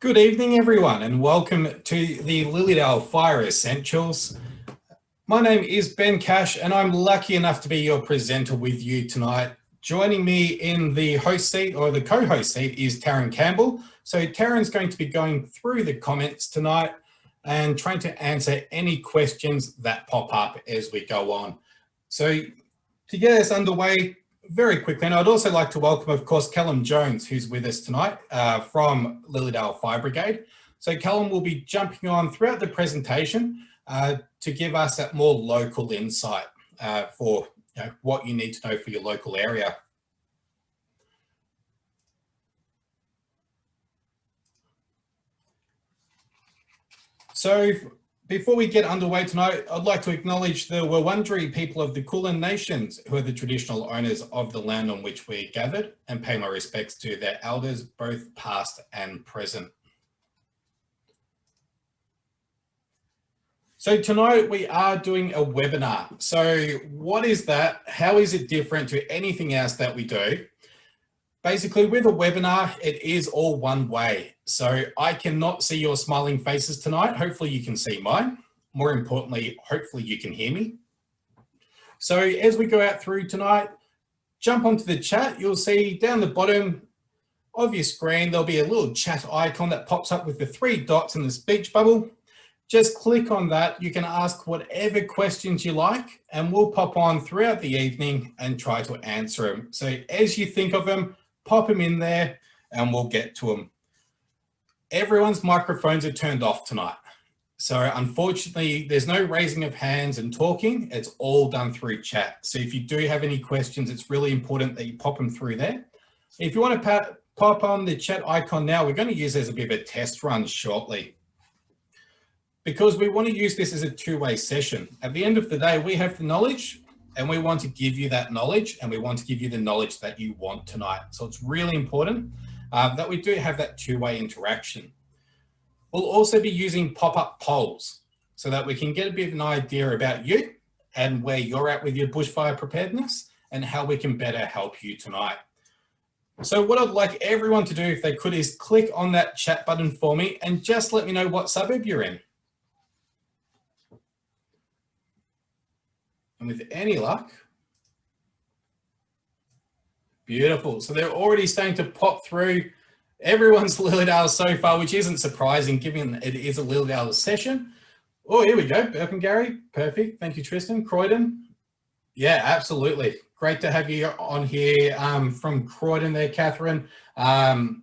Good evening, everyone, and welcome to the Lilydale Fire Essentials. My name is Ben Cash, and I'm lucky enough to be your presenter with you tonight. Joining me in the host seat, or the co-host seat, is Taryn Campbell. So Taryn's going to be going through the comments tonight and trying to answer any questions that pop up as we go on. So to get us underway, very quickly, and I'd also like to welcome, of course, Callum Jones, who's with us tonight from Lilydale Fire Brigade. So Callum will be jumping on throughout the presentation to give us that more local insight for what you need to know for your local area. So before we get underway tonight, I'd like to acknowledge the Wurundjeri people of the Kulin Nations, who are the traditional owners of the land on which we're gathered, and pay my respects to their elders, both past and present. So tonight we are doing a webinar. So what is that? How is it different to anything else that we do? Basically, with a webinar, it is all one way. So I cannot see your smiling faces tonight. Hopefully you can see mine. More importantly, hopefully you can hear me. So as we go out through tonight, jump onto the chat. You'll see down the bottom of your screen, there'll be a little chat icon that pops up with the 3 dots in the speech bubble. Just click on that. You can ask whatever questions you like, and we'll pop on throughout the evening and try to answer them. So as you think of them, pop them in there and we'll get to them. Everyone's microphones are turned off tonight. So unfortunately, there's no raising of hands and talking. It's all done through chat. So if you do have any questions, it's really important that you pop them through there. If you want to pop on the chat icon now, we're going to use it as a bit of a test run shortly, because we want to use this as a two-way session. At the end of the day, we have the knowledge, and we want to give you that knowledge, and we want to give you the knowledge that you want tonight. So it's really important that we do have that two-way interaction. We'll also be using pop-up polls so that we can get a bit of an idea about you and where you're at with your bushfire preparedness and how we can better help you tonight. So what I'd like everyone to do, if they could, is click on that chat button for me and just let me know what suburb you're in. And with any luck, beautiful. So they're already starting to pop through. Everyone's Lilydale so far, which isn't surprising given it is a Lilydale session. Oh, here we go. Burpengary, perfect. Thank you, Tristan. Croydon. Yeah, absolutely. Great to have you on here from Croydon there, Catherine. Find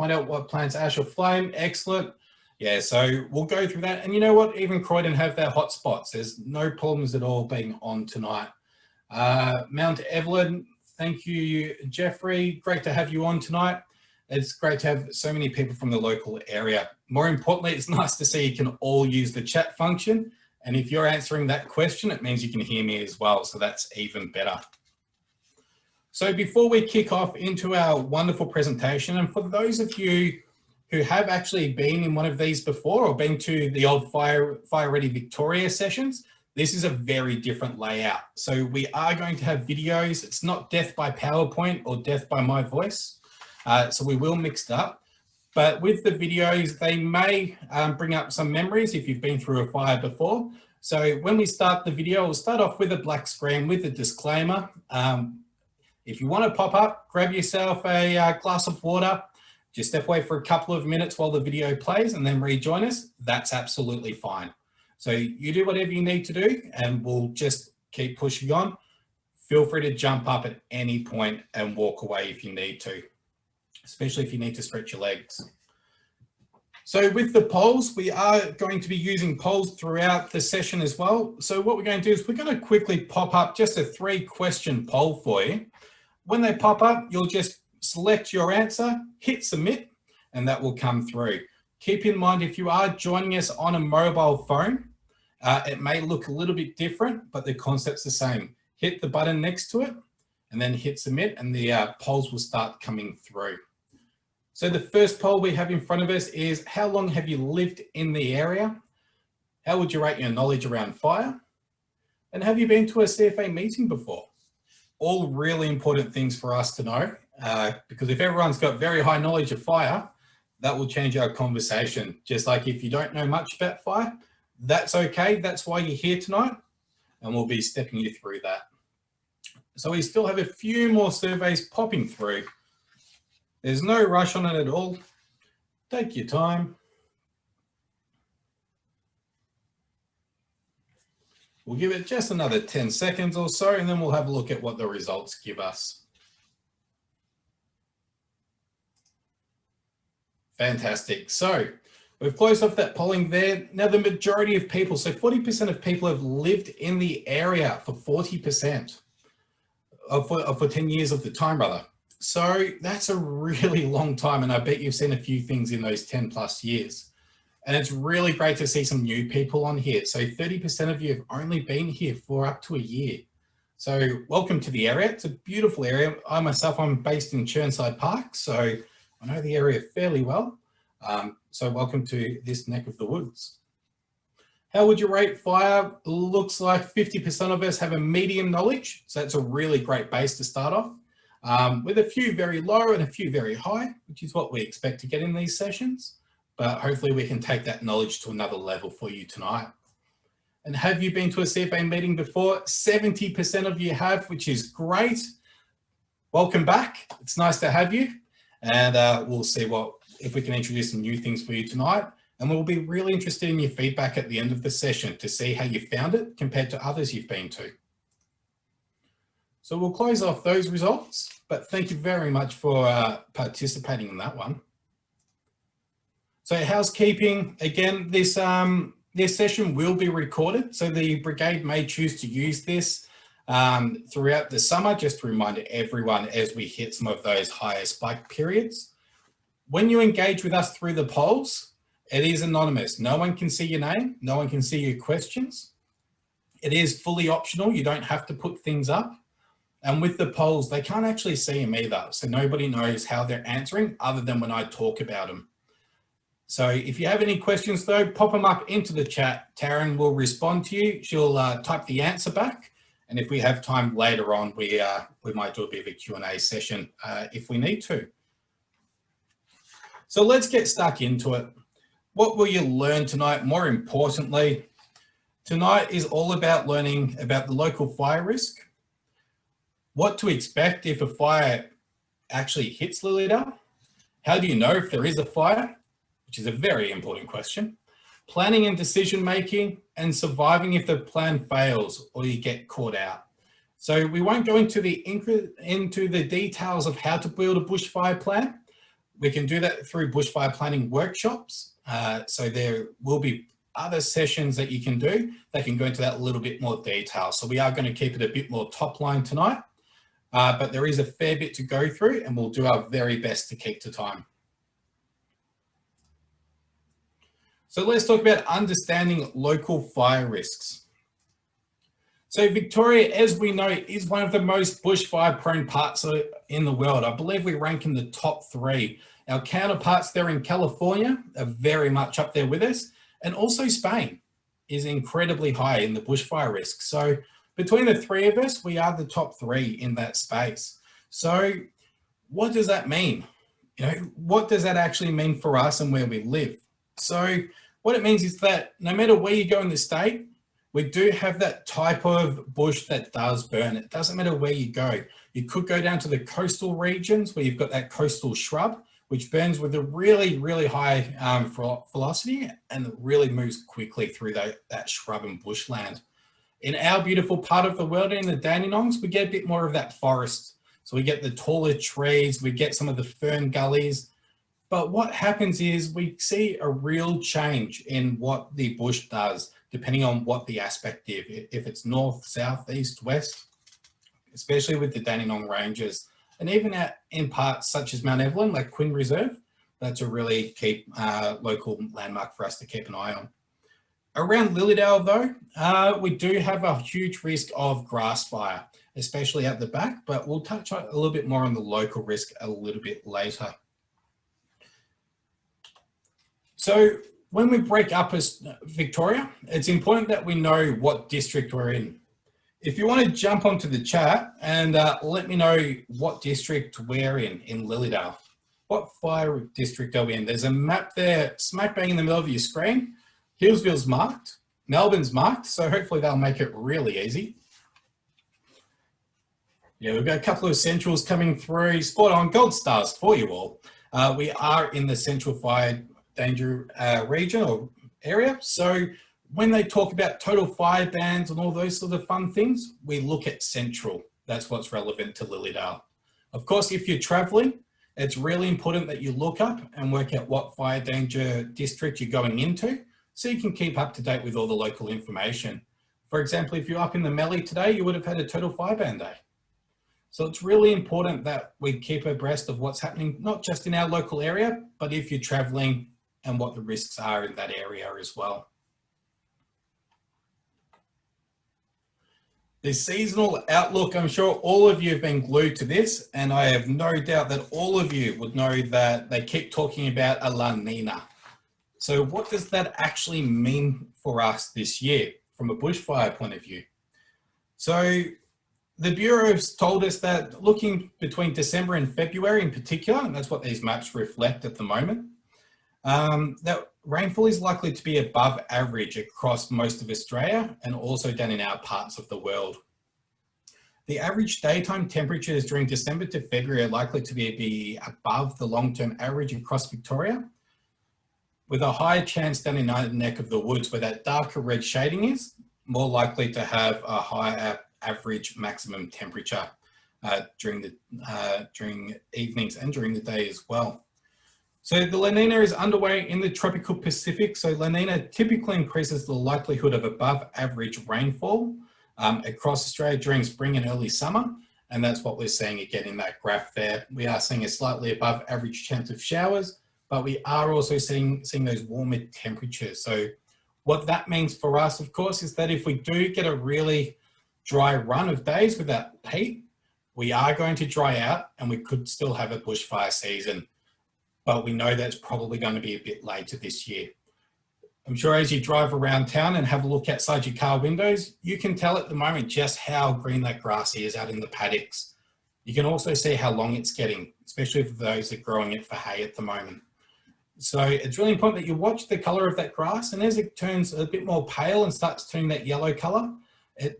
out what plants ash or flame. Excellent. Yeah, so we'll go through that. And you know what? Even Croydon have their hot spots. There's no problems at all being on tonight. Mount Evelyn, thank you, Jeffrey. Great to have you on tonight. It's great to have so many people from the local area. More importantly, it's nice to see you can all use the chat function. And if you're answering that question, it means you can hear me as well. So that's even better. So before we kick off into our wonderful presentation, and for those of you who have actually been in one of these before or been to the old Fire Ready Victoria sessions, this is a very different layout. So we are going to have videos. It's not death by PowerPoint or death by my voice. So we will mix it up. But with the videos, they may bring up some memories if you've been through a fire before. So when we start the video, we'll start off with a black screen with a disclaimer. If you want to pop up, grab yourself a glass of water. Just step away for a couple of minutes while the video plays and then rejoin us. That's absolutely fine. So you do whatever you need to do and we'll just keep pushing on. Feel free to jump up at any point and walk away if you need to, especially if you need to stretch your legs. So with the polls, we are going to be using polls throughout the session as well. So what we're going to do is we're going to quickly pop up just a 3-question poll for you. When they pop up, you'll just select your answer, hit submit, and that will come through. Keep in mind, if you are joining us on a mobile phone, it may look a little bit different, but the concept's the same. Hit the button next to it and then hit submit and the polls will start coming through. So the first poll we have in front of us is, how long have you lived in the area? How would you rate your knowledge around fire? And have you been to a CFA meeting before? All really important things for us to know, because if everyone's got very high knowledge of fire, that will change our conversation. Just like if you don't know much about fire, that's okay. That's why you're here tonight, and we'll be stepping you through that. So we still have a few more surveys popping through. There's no rush on it at all. Take your time. We'll give it just another 10 seconds or so, and then we'll have a look at what the results give us. Fantastic. So we've closed off that polling there. Now the majority of people, so 40% of people have lived in the area for 40% for 10 years of the time, rather. So that's a really long time, and I bet you've seen a few things in those 10 plus years. And it's really great to see some new people on here. So 30% of you have only been here for up to a year. So welcome to the area. It's a beautiful area. I myself, I'm based in Chirnside Park, so I know the area fairly well. So welcome to this neck of the woods. How would you rate fire? Looks like 50% of us have a medium knowledge. So that's a really great base to start off, with a few very low and a few very high, which is what we expect to get in these sessions. But hopefully we can take that knowledge to another level for you tonight. And have you been to a CFA meeting before? 70% of you have, which is great. Welcome back. It's nice to have you. And we'll see if we can introduce some new things for you tonight. And we'll be really interested in your feedback at the end of the session to see how you found it compared to others you've been to. So we'll close off those results, but thank you very much for participating in that one. So housekeeping, again, this session will be recorded. So the brigade may choose to use this throughout the summer, just to remind everyone as we hit some of those higher spike periods. When you engage with us through the polls, it is anonymous. No one can see your name. No one can see your questions. It is fully optional. You don't have to put things up. And with the polls, they can't actually see them either. So nobody knows how they're answering other than when I talk about them. So if you have any questions though, pop them up into the chat. Taryn will respond to you. She'll type the answer back. And if we have time later on, we might do a bit of a Q&A session if we need to. So let's get stuck into it. What will you learn tonight? More importantly, tonight is all about learning about the local fire risk, what to expect if a fire actually hits Lilydale, how do you know if there is a fire, which is a very important question, planning and decision making, and surviving if the plan fails or you get caught out. So we won't go into the details of how to build a bushfire plan. We can do that through bushfire planning workshops. So there will be other sessions that you can do that can go into that a little bit more detail. So we are going to keep it a bit more top line tonight, but there is a fair bit to go through and we'll do our very best to keep to time. So let's talk about understanding local fire risks. So Victoria, as we know, is one of the most bushfire prone parts in the world. I believe we rank in the top 3. Our counterparts there in California are very much up there with us. And also Spain is incredibly high in the bushfire risk. So between the 3 of us, we are the top 3 in that space. So what does that mean? You know, what does that actually mean for us and where we live? So what it means is that no matter where you go in the state, we do have that type of bush that does burn. It doesn't matter where you go. You could go down to the coastal regions where you've got that coastal shrub, which burns with a really, really high velocity and it really moves quickly through that shrub and bushland. In our beautiful part of the world, in the Dandenongs, we get a bit more of that forest. So we get the taller trees, we get some of the fern gullies. But what happens is we see a real change in what the bush does, depending on what the aspect is. If it's north, south, east, west, especially with the Dandenong Ranges. And even in parts such as Mount Evelyn, like Quinn Reserve, that's a really key local landmark for us to keep an eye on. Around Lilydale though, we do have a huge risk of grass fire, especially at the back, but we'll touch on a little bit more on the local risk a little bit later. So when we break up as Victoria, it's important that we know what district we're in. If you want to jump onto the chat and let me know what district we're in Lilydale. what fire district are we in? There's a map there, smack bang in the middle of your screen. Hillsville's marked, Melbourne's marked, so hopefully they'll make it really easy. Yeah, we've got a couple of essentials coming through. Spot on, gold stars for you all. We are in the central fire danger region or area. So when they talk about total fire bans and all those sort of fun things, we look at central. That's what's relevant to Lilydale. Of course, if you're traveling, it's really important that you look up and work out what fire danger district you're going into so you can keep up to date with all the local information. For example, if you're up in the Mallee today, you would have had a total fire ban day. So it's really important that we keep abreast of what's happening, not just in our local area, but if you're traveling and what the risks are in that area as well. The seasonal outlook, I'm sure all of you have been glued to this, and I have no doubt that all of you would know that they keep talking about a La Nina. So what does that actually mean for us this year from a bushfire point of view? So the Bureau has told us that looking between December and February in particular, and that's what these maps reflect at the moment, that rainfall is likely to be above average across most of Australia and also down in our parts of the world. The average daytime temperatures during December to February are likely to be above the long-term average across Victoria, with a higher chance down in our neck of the woods where that darker red shading is, more likely to have a higher average maximum temperature during evenings and during the day as well. So the La Nina is underway in the tropical Pacific. So La Nina typically increases the likelihood of above average rainfall across Australia during spring and early summer. And that's what we're seeing again in that graph there. We are seeing a slightly above average chance of showers, but we are also seeing those warmer temperatures. So what that means for us, of course, is that if we do get a really dry run of days with that heat, we are going to dry out and we could still have a bushfire season, but we know that's probably going to be a bit later this year. I'm sure as you drive around town and have a look outside your car windows, you can tell at the moment just how green that grass is out in the paddocks. You can also see how long it's getting, especially for those that are growing it for hay at the moment. So it's really important that you watch the color of that grass, and as it turns a bit more pale and starts turning that yellow color,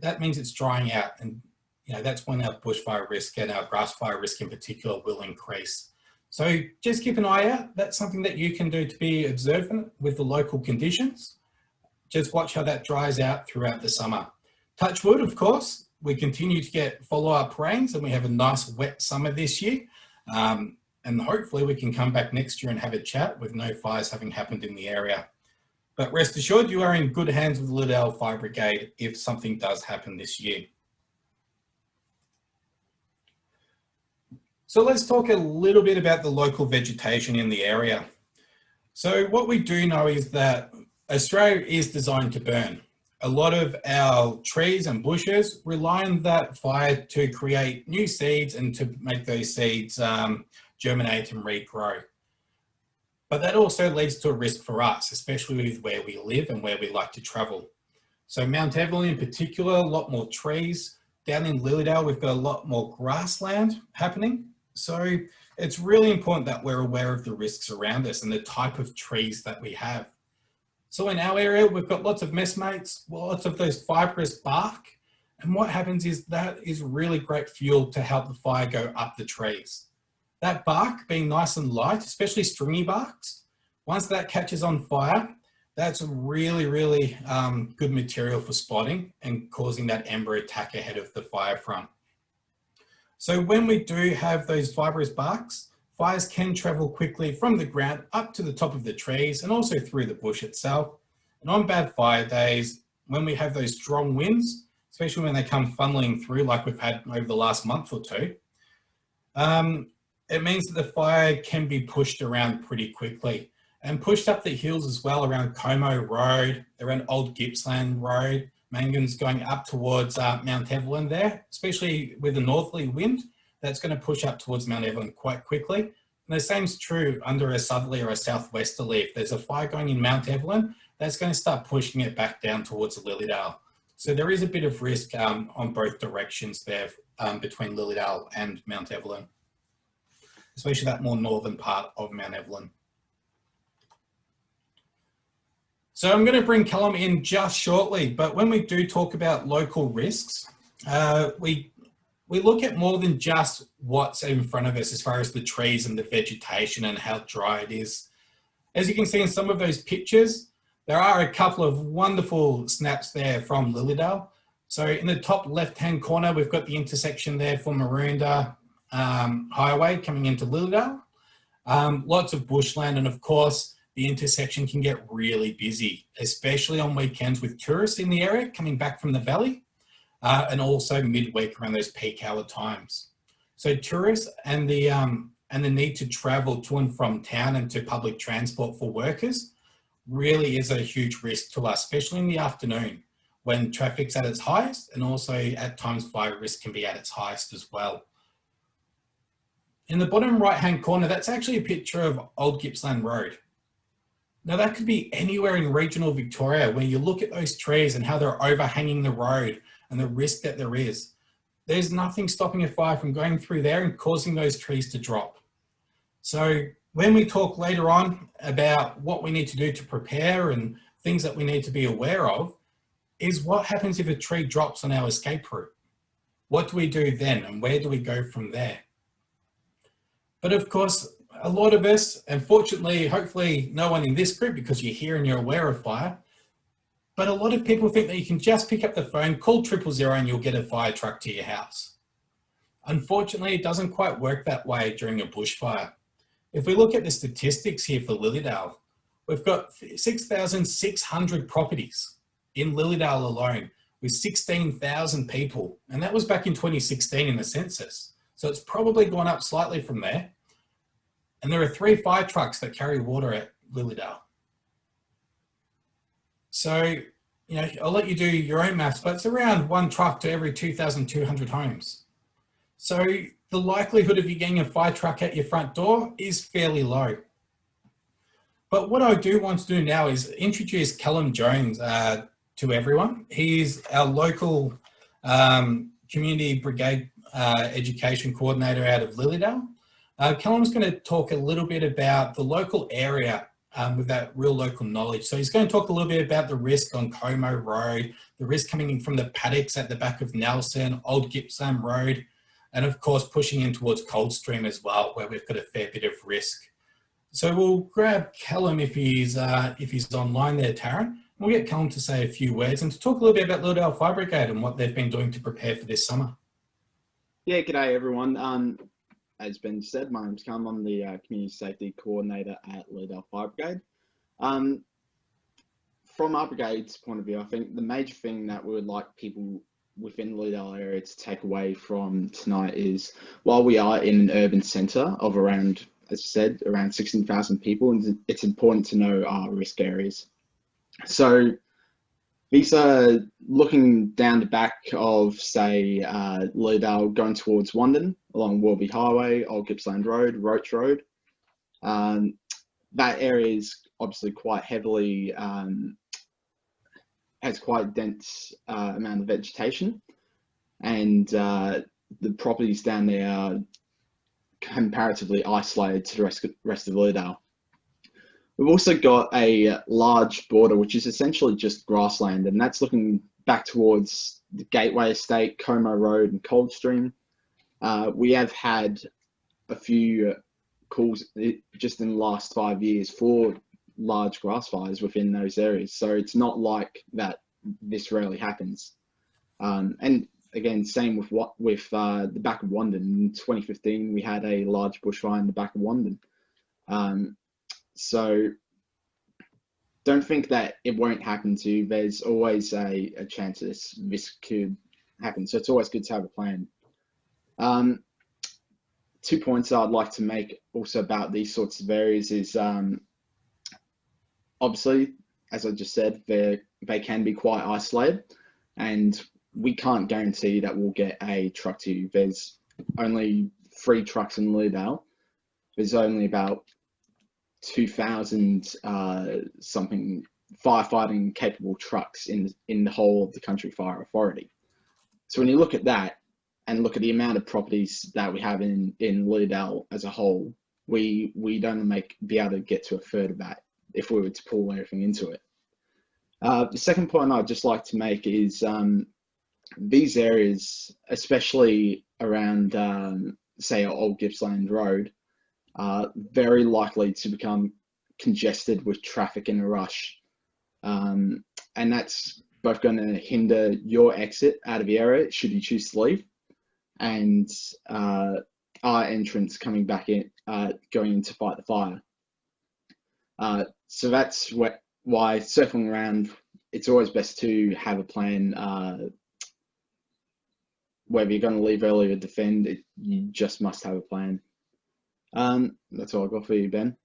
that means it's drying out, and that's when our bushfire risk and our grass fire risk in particular will increase. So just keep an eye out. That's something that you can do to be observant with the local conditions. Just watch how that dries out throughout the summer. Touch wood, of course, we continue to get follow-up rains and we have a nice wet summer this year. And hopefully we can come back next year and have a chat with no fires having happened in the area. But rest assured, you are in good hands with the Lilydale Fire Brigade if something does happen this year. So let's talk a little bit about the local vegetation in the area. So what we do know is that Australia is designed to burn. A lot of our trees and bushes rely on that fire to create new seeds and to make those seeds germinate and regrow. But that also leads to a risk for us, especially with where we live and where we like to travel. So Mount Evelyn in particular, a lot more trees. Down in Lilydale, we've got a lot more grassland happening. So it's really important that we're aware of the risks around us and the type of trees that we have. So in our area, we've got lots of messmates, lots of those fibrous bark. And what happens is that is really great fuel to help the fire go up the trees. That bark being nice and light, especially stringy barks, once that catches on fire, that's a really, really good material for spotting and causing that ember attack ahead of the fire front. So when we do have those fibrous barks, fires can travel quickly from the ground up to the top of the trees and also through the bush itself. And on bad fire days, when we have those strong winds, especially when they come funneling through like we've had over the last month or two, it means that the fire can be pushed around pretty quickly and pushed up the hills as well around Como Road, around Old Gippsland Road, Mangans going up towards Mount Evelyn there, especially with the northerly wind, that's going to push up towards Mount Evelyn quite quickly. And the same is true under a southerly or a southwesterly. If there's a fire going in Mount Evelyn, that's going to start pushing it back down towards Lilydale. So there is a bit of risk on both directions there between Lilydale and Mount Evelyn. especially that more northern part of Mount Evelyn. So I'm going to bring Callum in just shortly, but when we do talk about local risks, we look at more than just what's in front of us as far as the trees and the vegetation and how dry it is. As you can see in some of those pictures, there are a couple of wonderful snaps there from Lilydale. So in the top left-hand corner, we've got the intersection there for Maroondah Highway coming into Lilydale. Lots of bushland, and of course, the intersection can get really busy, especially on weekends with tourists in the area coming back from the valley, and also midweek around those peak hour times. So tourists and the need to travel to and from town and to public transport for workers really is a huge risk to us, especially in the afternoon when traffic's at its highest, and also at times fire risk can be at its highest as well. In the bottom right-hand corner, that's actually a picture of Old Gippsland Road. Now that could be anywhere in regional Victoria where you look at those trees and how they're overhanging the road and the risk that there is. There's nothing stopping a fire from going through there and causing those trees to drop. So when we talk later on about what we need to do to prepare and things that we need to be aware of, is what happens if a tree drops on our escape route? What do we do then, and where do we go from there? But of course, a lot of us, and fortunately, hopefully no one in this group, because you're here and you're aware of fire, but a lot of people think that you can just pick up the phone, call 000 and you'll get a fire truck to your house. Unfortunately, it doesn't quite work that way during a bushfire. If we look at the statistics here for Lilydale, we've got 6,600 properties in Lilydale alone with 16,000 people. And that was back in 2016 in the census. So it's probably gone up slightly from there. And there are 3 fire trucks that carry water at Lilydale. So, you know, I'll let you do your own maths, but it's around 1 truck to every 2,200 homes. So the likelihood of you getting a fire truck at your front door is fairly low. But what I do want to do now is introduce Callum Jones to everyone. He's our local community brigade education coordinator out of Lilydale. Callum's going to talk a little bit about the local area with that real local knowledge. So he's going to talk a little bit about the risk on Como Road, the risk coming in from the paddocks at the back of Nelson, Old Gippsland Road, and of course pushing in towards Coldstream as well, where we've got a fair bit of risk. So we'll grab Callum if he's online there, Taryn. We'll get Callum to say a few words and to talk a little bit about Lilydale Fire Brigade and what they've been doing to prepare for this summer. Yeah, g'day everyone. As Ben said, my name's Callum. I'm the Community Safety Coordinator at Lilydale Fire Brigade. From our brigade's point of view, I think the major thing that we would like people within the Lilydale area to take away from tonight is, while we are in an urban centre of around, as I said, around 16,000 people, and it's important to know our risk areas. So these are looking down the back of, say, Lilydale going towards Wandon along Warby Highway, Old Gippsland Road, Roach Road. That area is obviously quite heavily, has quite dense amount of vegetation, and the properties down there are comparatively isolated to the rest of Lilydale. We've also got a large border, which is essentially just grassland, and that's looking back towards the Gateway Estate, Como Road and Coldstream. We have had a few calls just in the last 5 years for large grass fires within those areas. So it's not like that this rarely happens. And again, same with the back of Wandon. In 2015, we had a large bushfire in the back of Wandon. So don't think that it won't happen to you. There's always a chance this could happen. So it's always good to have a plan. 2 points I'd like to make also about these sorts of areas is, obviously, as I just said, they can be quite isolated, and we can't guarantee that we'll get a truck to you. There's only 3 trucks in Lilydale. There's only about 2,000 something firefighting capable trucks in the whole of the Country Fire Authority. So when you look at that, and look at the amount of properties that we have in Lilydale as a whole, we'd only be able to get to a third of that if we were to pull everything into it. The second point I'd just like to make is these areas, especially around, say, Old Gippsland Road, are very likely to become congested with traffic in a rush. And that's both going to hinder your exit out of the area should you choose to leave, and our entrance coming back in, going in to fight the fire. So that's why circling around, it's always best to have a plan. Whether you're going to leave early or defend, you just must have a plan. That's all I've got for you, Ben.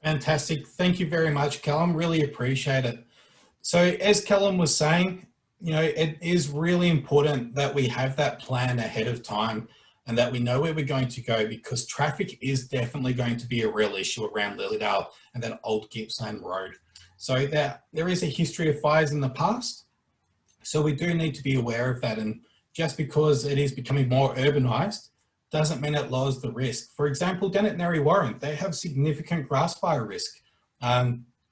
Fantastic. Thank you very much, Callum. Really appreciate it. So as Callum was saying, you know, it is really important that we have that plan ahead of time and that we know where we're going to go, because traffic is definitely going to be a real issue around Lilydale and that Old Gippsland Road. So there is a history of fires in the past. So we do need to be aware of that. And just because it is becoming more urbanised doesn't mean it lowers the risk. For example, down at Narre Warren, they have significant grass fire risk,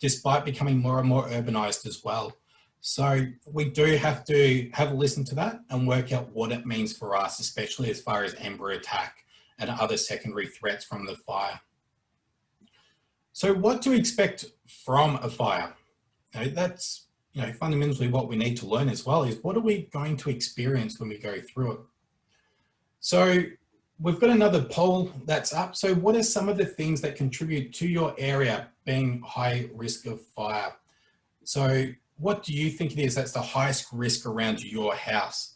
despite becoming more and more urbanised as well. So we do have to have a listen to that and work out what it means for us, especially as far as ember attack and other secondary threats from the fire. So what to expect from a fire? You know, that's fundamentally what we need to learn as well, is what are we going to experience when we go through it? So we've got another poll that's up. So what are some of the things that contribute to your area being high risk of fire? So what do you think it is that's the highest risk around your house?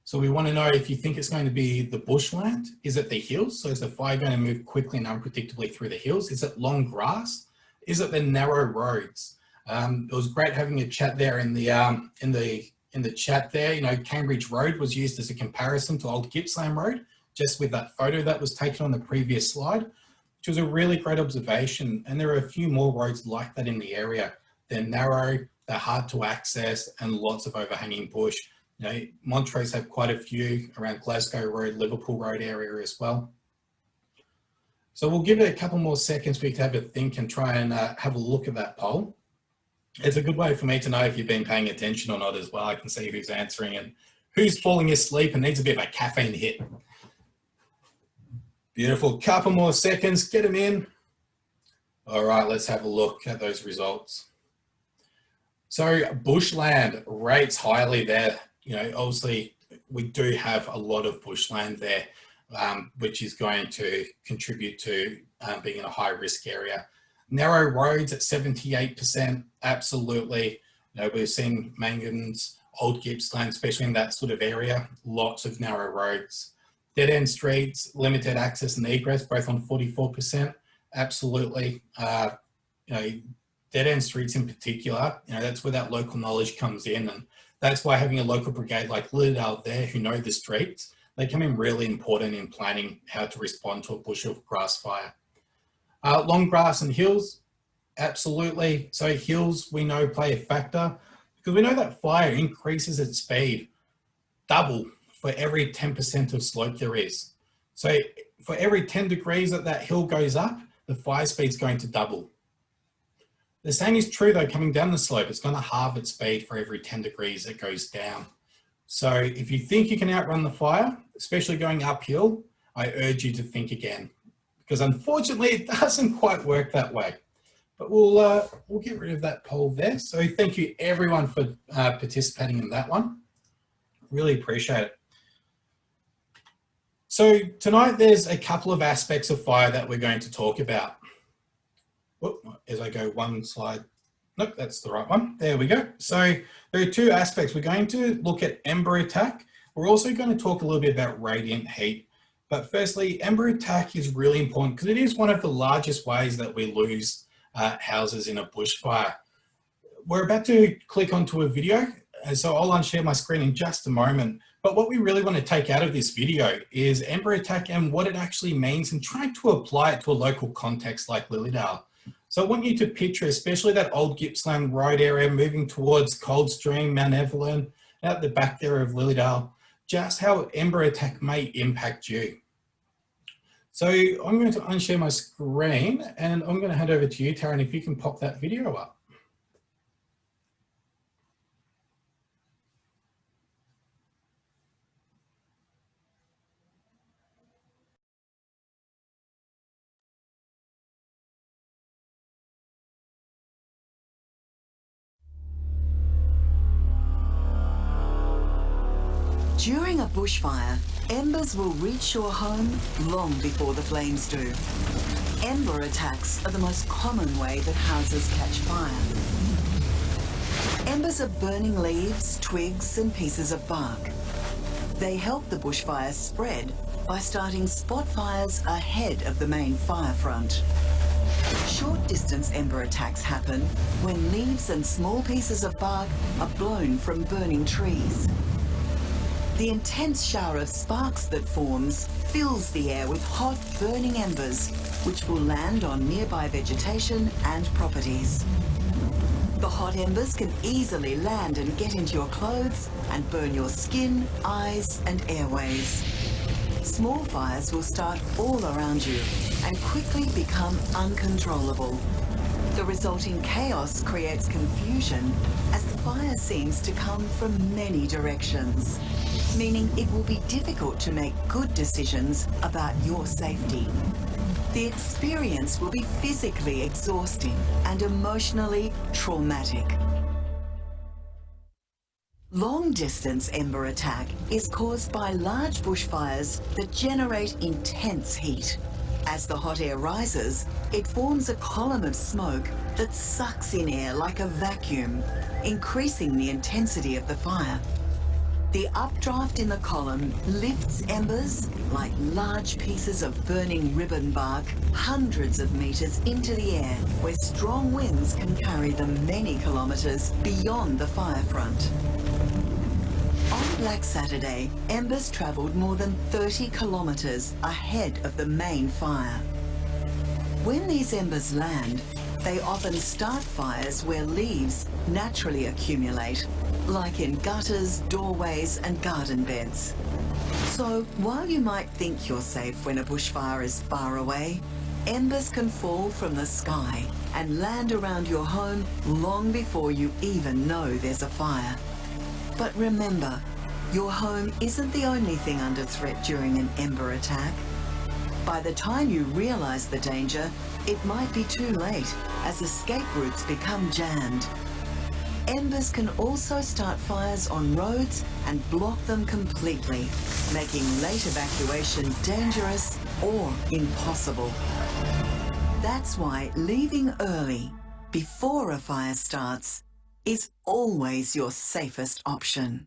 So we want to know if you think it's going to be the bushland. Is it the hills? So is the fire going to move quickly and unpredictably through the hills? Is it long grass? Is it the narrow roads? It was great having a chat there in the chat there. You know, Cambridge Road was used as a comparison to Old Gippsland Road, just with that photo that was taken on the previous slide, which was a really great observation. And there are a few more roads like that in the area. They're narrow, they're hard to access, and lots of overhanging bush. You know, Montrose have quite a few around Glasgow Road, Liverpool Road area as well. So we'll give it a couple more seconds for you to have a think and try and have a look at that poll. It's a good way for me to know if you've been paying attention or not as well. I can see who's answering and who's falling asleep and needs a bit of a caffeine hit. Beautiful. Couple more seconds, get them in. All right, let's have a look at those results. So bushland rates highly there. You know, obviously we do have a lot of bushland there, which is going to contribute to being in a high risk area. Narrow roads at 78%, absolutely. You know, we've seen Mangans, Old Gippsland, especially in that sort of area, lots of narrow roads. Dead end streets, limited access and egress, both on 44%, absolutely. You know, dead end streets in particular, you know, that's where that local knowledge comes in, and that's why having a local brigade like Lilydale there who know the streets, they come in really important in planning how to respond to a bush or grass fire. Long grass and hills, absolutely. So hills we know play a factor because we know that fire increases its speed double for every 10% of slope there is. So for every 10 degrees that hill goes up, the fire speed's going to double. The same is true though, coming down the slope, it's going to halve its speed for every 10 degrees it goes down. So if you think you can outrun the fire, especially going uphill, I urge you to think again, because unfortunately it doesn't quite work that way. But we'll get rid of that poll there. So thank you everyone for participating in that one. Really appreciate it. So tonight there's a couple of aspects of fire that we're going to talk about. Whoop, as I go one slide, nope, that's the right one. There we go. So there are two aspects. We're going to look at ember attack. We're also going to talk a little bit about radiant heat. But firstly, ember attack is really important because it is one of the largest ways that we lose houses in a bushfire. We're about to click onto a video, and so I'll unshare my screen in just a moment. But what we really want to take out of this video is ember attack and what it actually means and trying to apply it to a local context like Lilydale. So I want you to picture, especially that Old Gippsland Road area moving towards Coldstream, Mount Evelyn, out the back there of Lilydale, just how ember attack may impact you. So I'm going to unshare my screen and I'm going to hand over to you, Taryn, if you can pop that video up. During a bushfire, embers will reach your home long before the flames do. Ember attacks are the most common way that houses catch fire. Embers are burning leaves, twigs, and pieces of bark. They help the bushfire spread by starting spot fires ahead of the main fire front. Short-distance ember attacks happen when leaves and small pieces of bark are blown from burning trees. The intense shower of sparks that forms fills the air with hot, burning embers, which will land on nearby vegetation and properties. The hot embers can easily land and get into your clothes and burn your skin, eyes, and airways. Small fires will start all around you and quickly become uncontrollable. The resulting chaos creates confusion as the fire seems to come from many directions, meaning it will be difficult to make good decisions about your safety. The experience will be physically exhausting and emotionally traumatic. Long-distance ember attack is caused by large bushfires that generate intense heat. As the hot air rises, it forms a column of smoke that sucks in air like a vacuum, increasing the intensity of the fire. The updraft in the column lifts embers, like large pieces of burning ribbon bark, hundreds of meters into the air, where strong winds can carry them many kilometers beyond the fire front. On Black Saturday, embers travelled more than 30 kilometers ahead of the main fire. When these embers land, they often start fires where leaves naturally accumulate, like in gutters, doorways, and garden beds. So while you might think you're safe when a bushfire is far away, embers can fall from the sky and land around your home long before you even know there's a fire. But remember, your home isn't the only thing under threat during an ember attack. By the time you realize the danger, it might be too late as escape routes become jammed. Embers can also start fires on roads and block them completely, making late evacuation dangerous or impossible. That's why leaving early, before a fire starts, is always your safest option.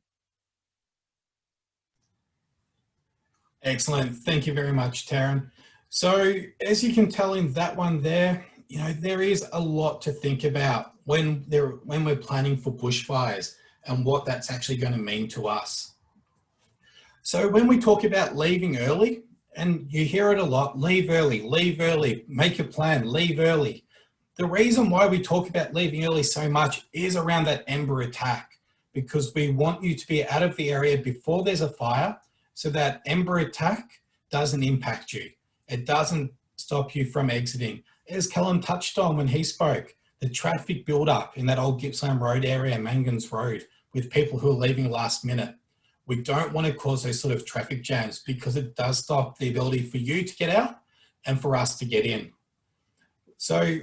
Excellent. Thank you very much, Taryn. So as you can tell in that one there, you know, there is a lot to think about when we're planning for bushfires and what that's actually going to mean to us. So when we talk about leaving early, and you hear it a lot, leave early, make a plan, leave early. The reason why we talk about leaving early so much is around that ember attack, because we want you to be out of the area before there's a fire so that ember attack doesn't impact you. It doesn't stop you from exiting. As Callum touched on when he spoke, the traffic build-up in that old Gippsland Road area, Mangans Road, with people who are leaving last minute. We don't want to cause those sort of traffic jams because it does stop the ability for you to get out and for us to get in. So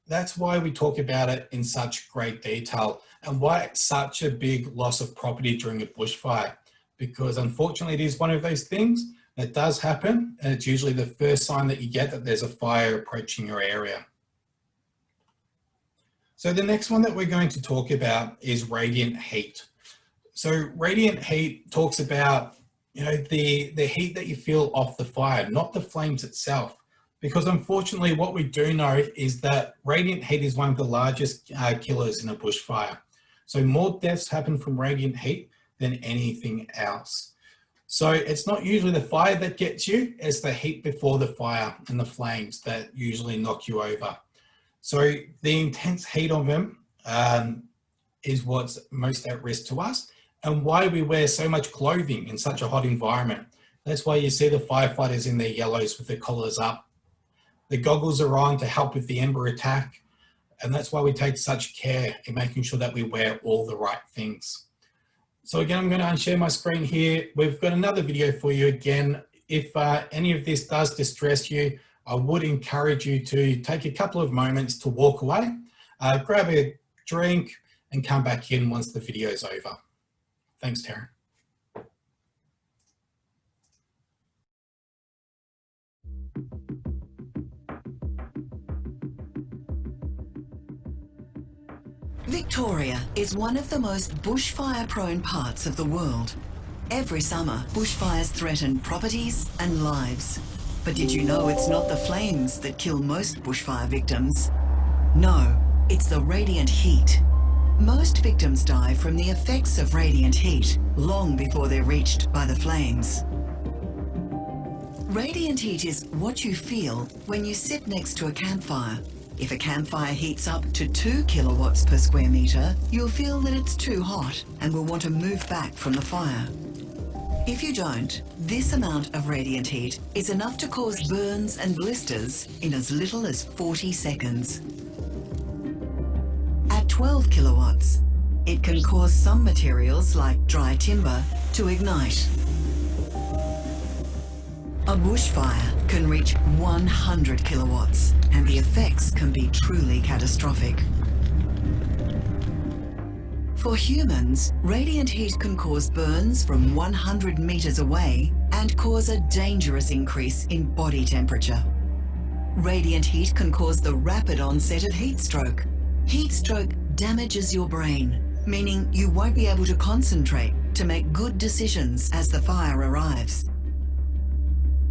that's why we talk about it in such great detail and why it's such a big loss of property during a bushfire, because unfortunately it is one of those things that does happen, and it's usually the first sign that you get that there's a fire approaching your area. So the next one that we're going to talk about is radiant heat. So radiant heat talks about, you know, the heat that you feel off the fire, not the flames itself. Because unfortunately what we do know is that radiant heat is one of the largest killers in a bushfire. So more deaths happen from radiant heat than anything else. So it's not usually the fire that gets you, it's the heat before the fire and the flames that usually knock you over. So the intense heat of them is what's most at risk to us. and why we wear so much clothing in such a hot environment. That's why you see the firefighters in their yellows with their collars up. The goggles are on to help with the ember attack. And that's why we take such care in making sure that we wear all the right things. So again, I'm going to unshare my screen here. We've got another video for you again. If any of this does distress you, I would encourage you to take a couple of moments to walk away, grab a drink and come back in once the video is over. Thanks, Taryn. Victoria is one of the most bushfire-prone parts of the world. Every summer, bushfires threaten properties and lives. But did you know it's not the flames that kill most bushfire victims? No, it's the radiant heat. Most victims die from the effects of radiant heat long before they're reached by the flames. Radiant heat is what you feel when you sit next to a campfire. If a campfire heats up to 2 kilowatts per square metre, you'll feel that it's too hot and will want to move back from the fire. If you don't, this amount of radiant heat is enough to cause burns and blisters in as little as 40 seconds. At 12 kilowatts, it can cause some materials like dry timber to ignite. A bushfire can reach 100 kilowatts, and the effects can be truly catastrophic. For humans, radiant heat can cause burns from 100 meters away and cause a dangerous increase in body temperature. Radiant heat can cause the rapid onset of heat stroke. Heat stroke damages your brain, meaning you won't be able to concentrate to make good decisions as the fire arrives.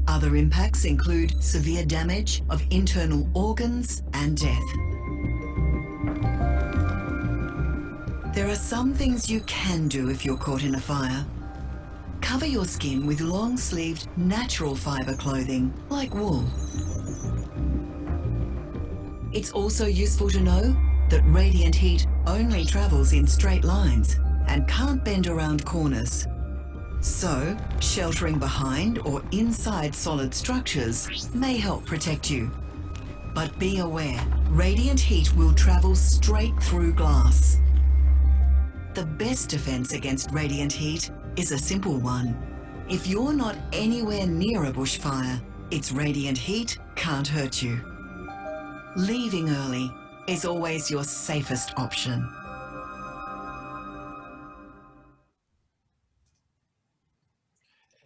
Other impacts include severe damage of internal organs and death. There are some things you can do if you're caught in a fire. Cover your skin with long-sleeved, natural fibre clothing, like wool. It's also useful to know that radiant heat only travels in straight lines and can't bend around corners. So, sheltering behind or inside solid structures may help protect you. But be aware, radiant heat will travel straight through glass. The best defense against radiant heat is a simple one. If you're not anywhere near a bushfire, its radiant heat can't hurt you. Leaving early is always your safest option.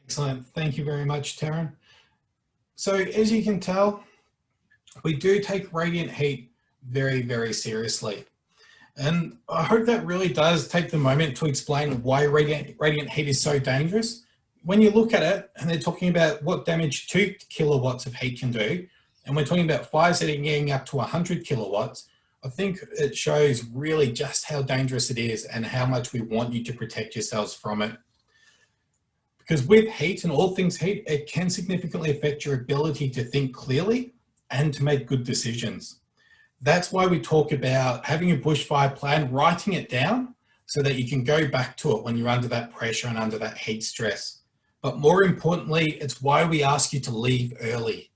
Excellent. Thank you very much, Taryn. So as you can tell, we do take radiant heat very, very seriously. And I hope that really does take the moment to explain why radiant heat is so dangerous. When you look at it, and they're talking about what damage 2 kilowatts of heat can do, and we're talking about fires that are getting up to 100 kilowatts, I think it shows really just how dangerous it is and how much we want you to protect yourselves from it. Because with heat and all things heat, it can significantly affect your ability to think clearly and to make good decisions. That's why we talk about having a bushfire plan, writing it down so that you can go back to it when you're under that pressure and under that heat stress. But more importantly, it's why we ask you to leave early.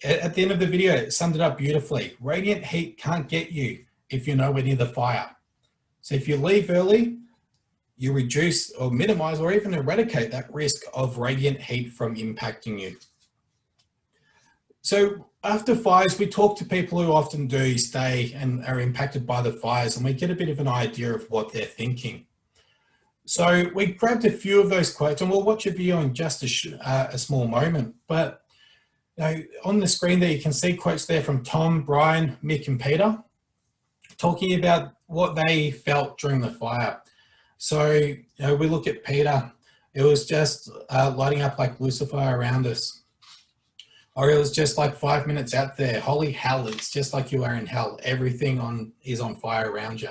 At the end of the video, it summed it up beautifully. Radiant heat can't get you if you're nowhere near the fire. So if you leave early, you reduce or minimize or even eradicate that risk of radiant heat from impacting you. So after fires, we talk to people who often do stay and are impacted by the fires, and we get a bit of an idea of what they're thinking. So we grabbed a few of those quotes, and we'll watch a video in just a small moment. But you know, on the screen there, you can see quotes there from Tom, Brian, Mick, and Peter, talking about what they felt during the fire. So you know, we look at Peter, it was just lighting up like Lucifer around us. Or it was just like 5 minutes out there. Holy hell, it's just like you are in hell. Everything is on fire around you.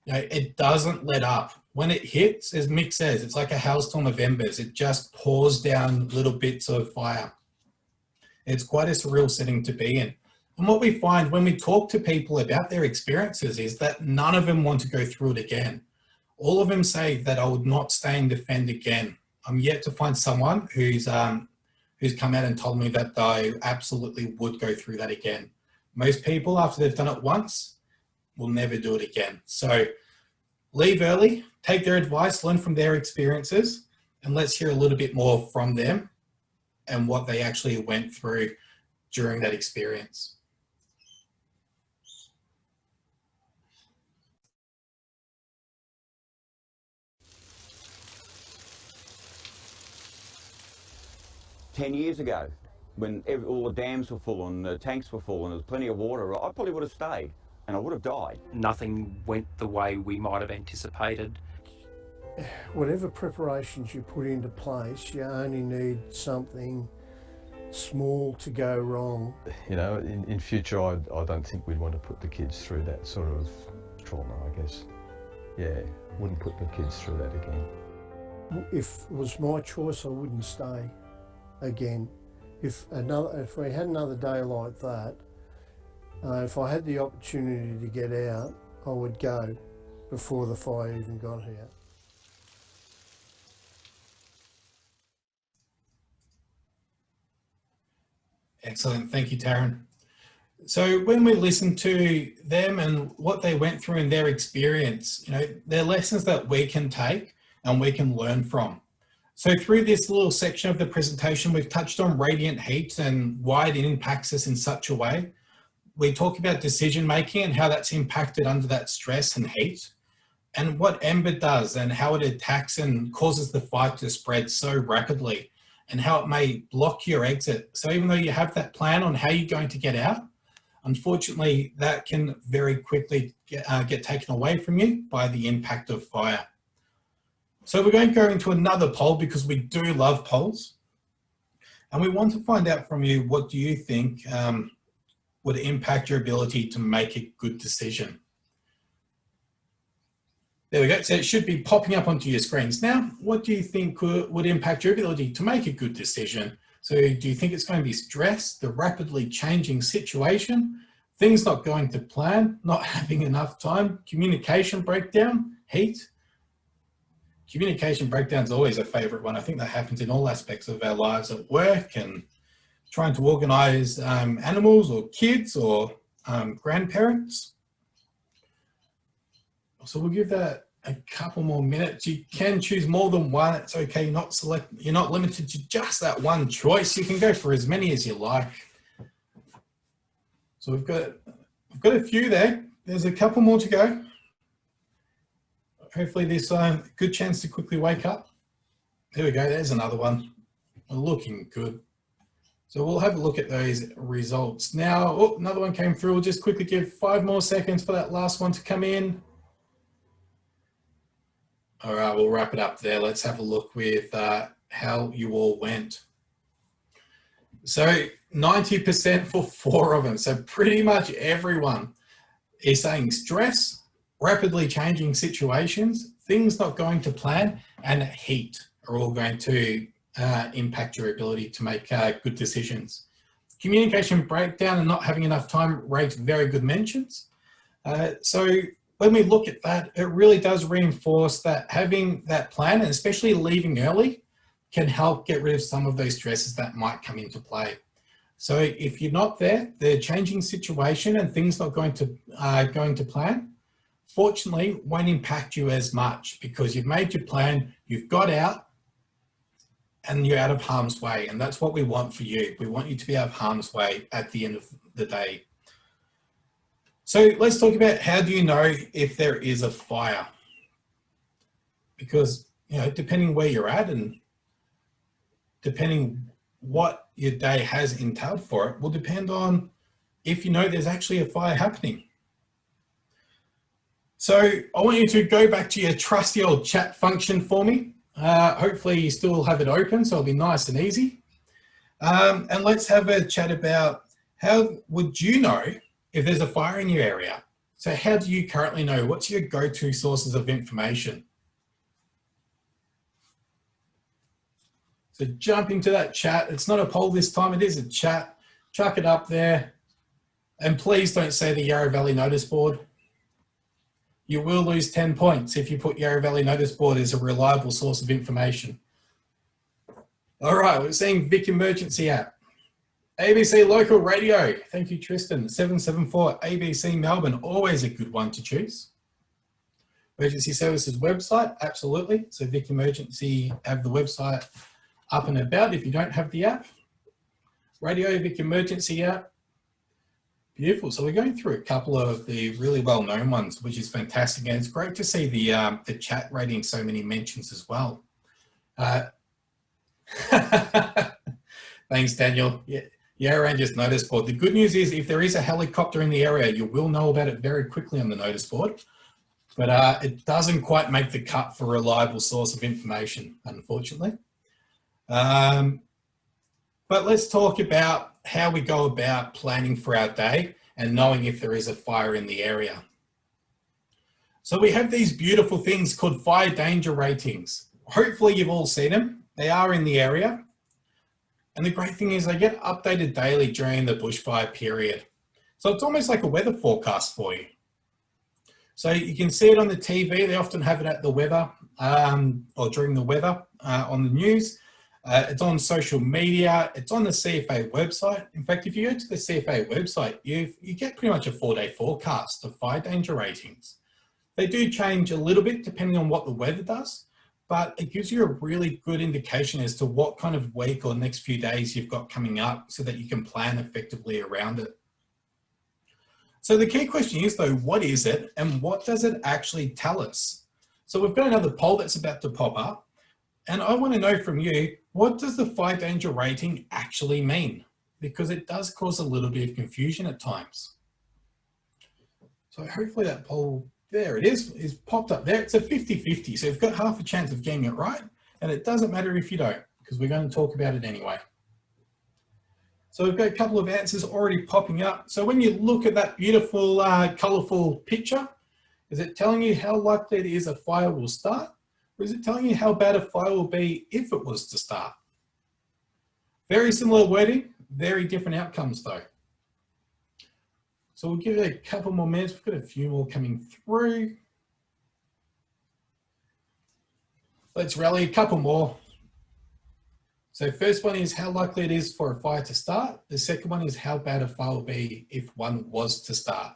You know, it doesn't let up. When it hits, as Mick says, it's like a hailstorm of embers. It just pours down little bits of fire. It's quite a surreal setting to be in. And what we find when we talk to people about their experiences is that none of them want to go through it again. all of them say that I would not stay and defend again. I'm yet to find someone who's come out and told me that they absolutely would go through that again. Most people, after they've done it once, will never do it again. So leave early, take their advice, learn from their experiences, and let's hear a little bit more from them and what they actually went through during that experience. Ten years ago, when all the dams were full and the tanks were full and there was plenty of water, I probably would have stayed and I would have died. Nothing went the way we might have anticipated. Whatever preparations you put into place, you only need something small to go wrong. You know, in future, I don't think we'd want to put the kids through that sort of trauma, I guess. Yeah, wouldn't put the kids through that again. If it was my choice, I wouldn't stay again. If we had another day like that, if I had the opportunity to get out, I would go before the fire even got here. Excellent, thank you, Taryn. So when we listen to them and what they went through in their experience, you know, they're lessons that we can take and we can learn from. So through this little section of the presentation, we've touched on radiant heat and why it impacts us in such a way. We talk about decision making and how that's impacted under that stress and heat, and what ember does and how it attacks and causes the fire to spread so rapidly, and how it may block your exit. So even though you have that plan on how you're going to get out, unfortunately, that can very quickly get taken away from you by the impact of fire. So we're going to go into another poll because we do love polls. And we want to find out from you, what do you think would impact your ability to make a good decision? There we go. So it should be popping up onto your screens. Now, what do you think would impact your ability to make a good decision? So do you think it's going to be stress, the rapidly changing situation, things not going to plan, not having enough time, communication breakdown, heat? Communication breakdown is always a favorite one. I think that happens in all aspects of our lives, at work and trying to organize animals or kids or grandparents. So we'll give that a couple more minutes. You can choose more than one. It's okay. You're not limited to just that one choice. You can go for as many as you like. So we've got a few there. There's a couple more to go. Hopefully this good chance to quickly wake up. There we go. There's another one. Looking good. So we'll have a look at those results now. Oh, another one came through. We'll just quickly give 5 more seconds for that last one to come in. All right, we'll wrap it up there. Let's have a look with how you all went. So 90% for 4 of them. So pretty much everyone is saying stress, rapidly changing situations, things not going to plan, and heat are all going to impact your ability to make good decisions. Communication breakdown and not having enough time rates very good mentions. So when we look at that, it really does reinforce that having that plan, and especially leaving early, can help get rid of some of those stresses that might come into play. So if you're not there, the changing situation and things not going to plan, fortunately won't impact you as much because you've made your plan, you've got out, and you're out of harm's way. And that's what we want for you. We want you to be out of harm's way at the end of the day. So let's talk about, how do you know if there is a fire? Because, you know, depending where you're at and depending what your day has entailed for it will depend on if you know there's actually a fire happening. So I want you to go back to your trusty old chat function for me. Hopefully you still have it open, so it'll be nice and easy. And let's have a chat about, how would you know if there's a fire in your area? So how do you currently know? What's your go-to sources of information? So jump into that chat. It's not a poll this time, it is a chat. Chuck it up there. And please don't say the Yarra Valley Notice Board. you will lose 10 points if you put Yarra Valley Notice Board as a reliable source of information. All right, we're seeing Vic Emergency app. ABC Local Radio, thank you Tristan. 774 ABC Melbourne, always a good one to choose. Emergency Services website, absolutely. So Vic Emergency have the website up and about if you don't have the app. Radio Vic Emergency app, beautiful. So we're going through a couple of the really well-known ones, which is fantastic. And it's great to see the chat rating so many mentions as well. Thanks, Daniel. Yeah. Yarra Rangers Notice Board. The good news is if there is a helicopter in the area, you will know about it very quickly on the notice board, but it doesn't quite make the cut for a reliable source of information, unfortunately. But let's talk about how we go about planning for our day and knowing if there is a fire in the area. So we have these beautiful things called fire danger ratings. Hopefully you've all seen them. They are in the area. And the great thing is they get updated daily during the bushfire period. So it's almost like a weather forecast for you. So you can see it on the TV. They often have it at the weather or during the weather on the news. It's on social media. It's on the CFA website. In fact, if you go to the CFA website, you get pretty much a 4-day forecast of fire danger ratings. They do change a little bit depending on what the weather does, but it gives you a really good indication as to what kind of week or next few days you've got coming up so that you can plan effectively around it. So the key question is though, what is it and what does it actually tell us? So we've got another poll that's about to pop up and I want to know from you, what does the fire danger rating actually mean? Because it does cause a little bit of confusion at times. So hopefully that poll, there it is popped up there. It's a 50-50, so you've got half a chance of getting it right, and it doesn't matter if you don't, because we're going to talk about it anyway. So we've got a couple of answers already popping up. So when you look at that beautiful, colourful picture, is it telling you how likely it is a fire will start? Or is it telling you how bad a fire will be if it was to start? Very similar wording, very different outcomes though. So we'll give it a couple more minutes. We've got a few more coming through. Let's rally a couple more. So first one is how likely it is for a fire to start. The second one is how bad a fire will be if one was to start.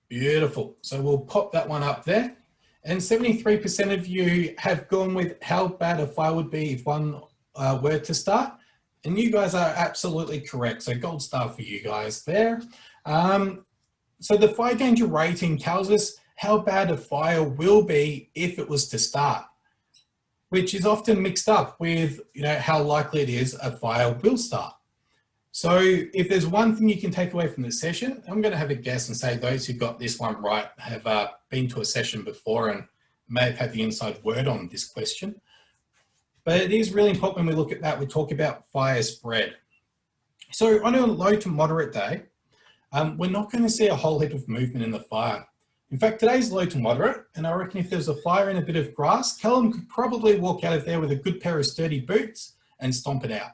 Beautiful. So we'll pop that one up there. And 73% of you have gone with how bad a fire would be if one were to start. And you guys are absolutely correct. So gold star for you guys there. So the fire danger rating tells us how bad a fire will be if it was to start, which is often mixed up with, how likely it is a fire will start. So if there's one thing you can take away from this session, I'm going to have a guess and say those who got this one right have been to a session before and may have had the inside word on this question. But it is really important when we look at that, we talk about fire spread. So on a low to moderate day, we're not going to see a whole heap of movement in the fire. In fact, today's low to moderate, and I reckon if there's a fire in a bit of grass, Callum could probably walk out of there with a good pair of sturdy boots and stomp it out.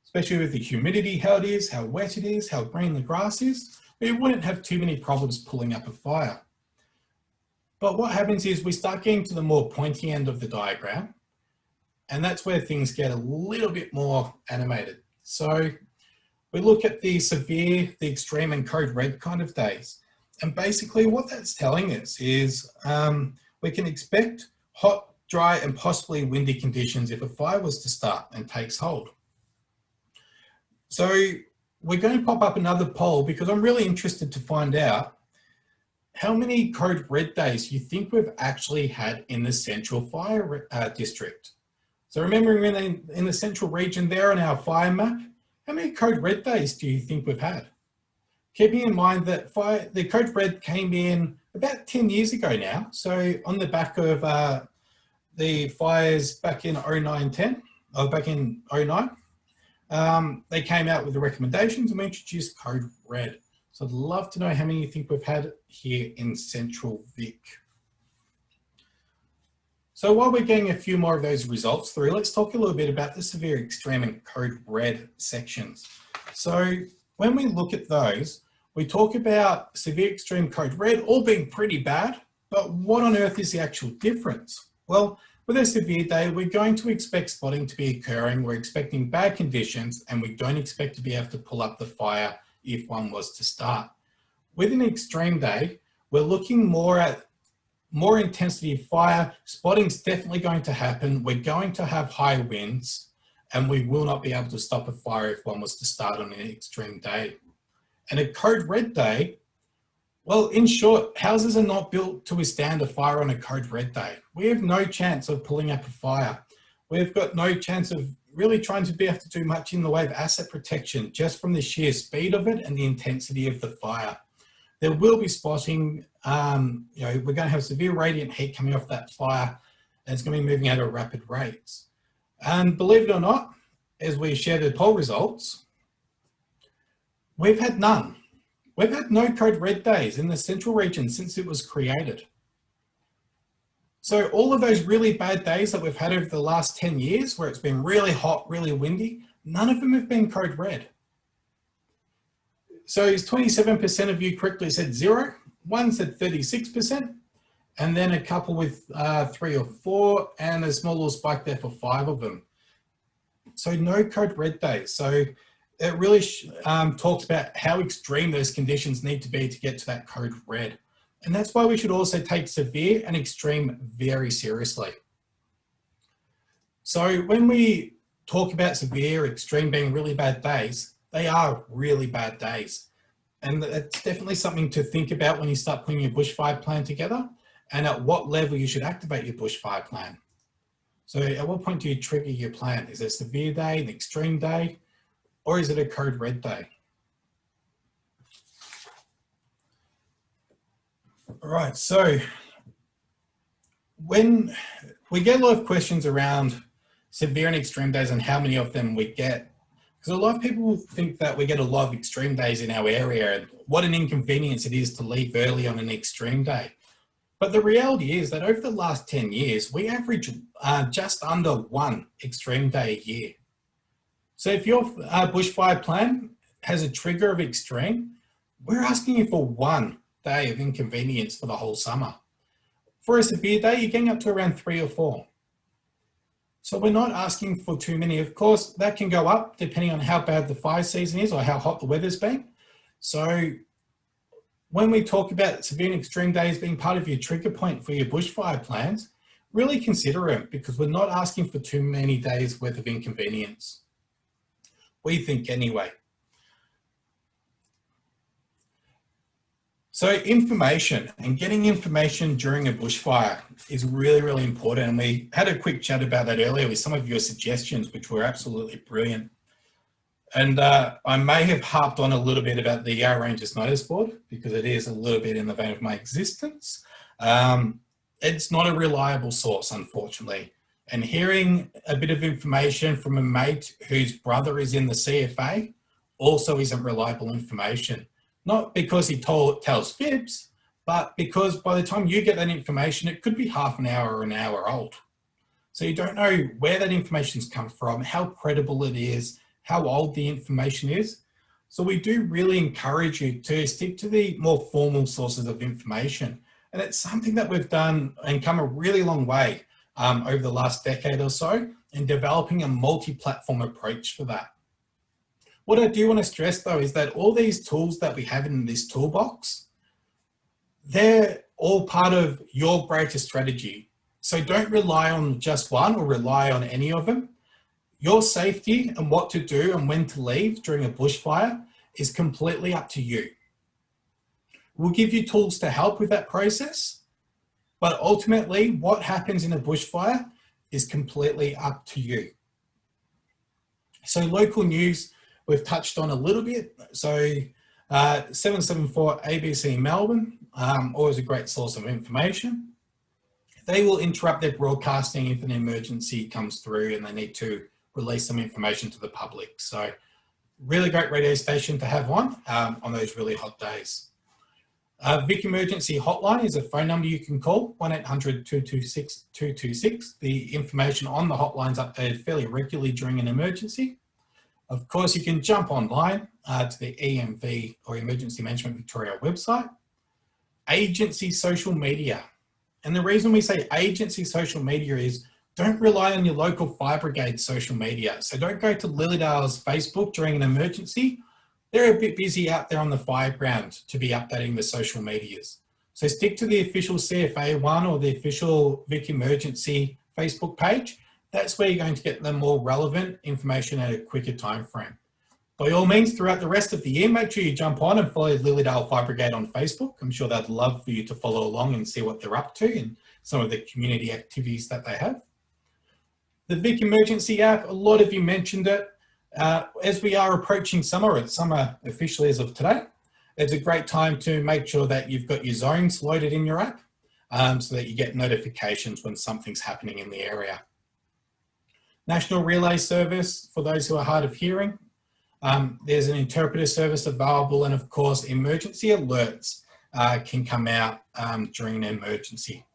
Especially with the humidity, how it is, how wet it is, how green the grass is, we wouldn't have too many problems pulling up a fire. But what happens is we start getting to the more pointy end of the diagram, and that's where things get a little bit more animated. So we look at the severe, the extreme and code red kind of days. And basically what that's telling us is we can expect hot, dry and possibly windy conditions if a fire was to start and takes hold. So we're going to pop up another poll because I'm really interested to find out how many code red days you think we've actually had in the Central Fire District. So remembering in the central region there on our fire map, how many code red days do you think we've had? Keeping in mind that the code red came in about 10 years ago now. So on the back of the fires back in 09-10, or back in 09, they came out with the recommendations and we introduced code red. So I'd love to know how many you think we've had here in Central Vic. So while we're getting a few more of those results through, let's talk a little bit about the severe, extreme and code red sections. So when we look at those, we talk about severe extreme code red all being pretty bad, but what on earth is the actual difference? Well, with a severe day, we're going to expect spotting to be occurring. We're expecting bad conditions, and we don't expect to be able to pull up the fire if one was to start. With an extreme day, we're looking more at more intensity of fire. Spotting's definitely going to happen. We're going to have high winds, and we will not be able to stop a fire if one was to start on an extreme day. And a code red day, well, in short, houses are not built to withstand a fire on a code red day. We have no chance of pulling up a fire. We've got no chance of really trying to be able to do much in the way of asset protection, just from the sheer speed of it and the intensity of the fire. There will be spotting, we're going to have severe radiant heat coming off that fire, and it's going to be moving at a rapid rates. And believe it or not, as we share the poll results, we've had none. We've had no code red days in the central region since it was created. So all of those really bad days that we've had over the last 10 years, where it's been really hot, really windy, none of them have been code red. So is 27% of you correctly said 0, one said 36%, and then a couple with 3 or 4, and a small little spike there for 5 of them. So no code red days. So it really talks about how extreme those conditions need to be to get to that code red. And that's why we should also take severe and extreme very seriously. So when we talk about severe, extreme being really bad days, they are really bad days. And it's definitely something to think about when you start putting your bushfire plan together, and at what level you should activate your bushfire plan. So at what point do you trigger your plan? Is it a severe day, an extreme day, or is it a code red day? All right, so when we get a lot of questions around severe and extreme days and how many of them we get, because a lot of people think that we get a lot of extreme days in our area and what an inconvenience it is to leave early on an extreme day. But the reality is that over the last 10 years, we average just under 1 extreme day a year. So if your bushfire plan has a trigger of extreme, we're asking you for 1 day of inconvenience for the whole summer. For a severe day, you're getting up to around 3 or 4. So we're not asking for too many. Of course, that can go up depending on how bad the fire season is or how hot the weather's been. So when we talk about severe and extreme days being part of your trigger point for your bushfire plans, really consider it, because we're not asking for too many days worth of inconvenience. We think anyway. So information and getting information during a bushfire is really, really important. And we had a quick chat about that earlier with some of your suggestions, which were absolutely brilliant. And I may have harped on a little bit about the Yarra Rangers notice board, because it is a little bit in the vein of my existence. It's not a reliable source, unfortunately. And hearing a bit of information from a mate whose brother is in the CFA also isn't reliable information. Not because he tells fibs, but because by the time you get that information, it could be half an hour or an hour old. So you don't know where that information's come from, how credible it is, how old the information is. So we do really encourage you to stick to the more formal sources of information. And it's something that we've done and come a really long way over the last decade or so in developing a multi-platform approach for that. What I do want to stress though is that all these tools that we have in this toolbox, they're all part of your greater strategy. So don't rely on just one or rely on any of them. Your safety and what to do and when to leave during a bushfire is completely up to you. We'll give you tools to help with that process, but ultimately what happens in a bushfire is completely up to you. So local news, we've touched on a little bit. So 774 ABC Melbourne, always a great source of information. They will interrupt their broadcasting if an emergency comes through and they need to release some information to the public. So really great radio station to have on those really hot days. Vic Emergency Hotline is a phone number you can call, 1-800-226-226. The information on the hotline's updated fairly regularly during an emergency. Of course, you can jump online to the EMV or Emergency Management Victoria website. Agency social media. And the reason we say agency social media is don't rely on your local fire brigade social media. So don't go to Lilydale's Facebook during an emergency. They're a bit busy out there on the fire ground to be updating the social medias. So stick to the official CFA one or the official Vic Emergency Facebook page. That's where you're going to get the more relevant information at a quicker time frame. By all means, throughout the rest of the year, make sure you jump on and follow Lilydale Fire Brigade on Facebook. I'm sure they'd love for you to follow along and see what they're up to and some of the community activities that they have. The Vic Emergency app, a lot of you mentioned it. As we are approaching summer, or summer officially as of today, it's a great time to make sure that you've got your zones loaded in your app so that you get notifications when something's happening in the area. National Relay Service, for those who are hard of hearing. There's an interpreter service available, and of course, emergency alerts can come out during an emergency.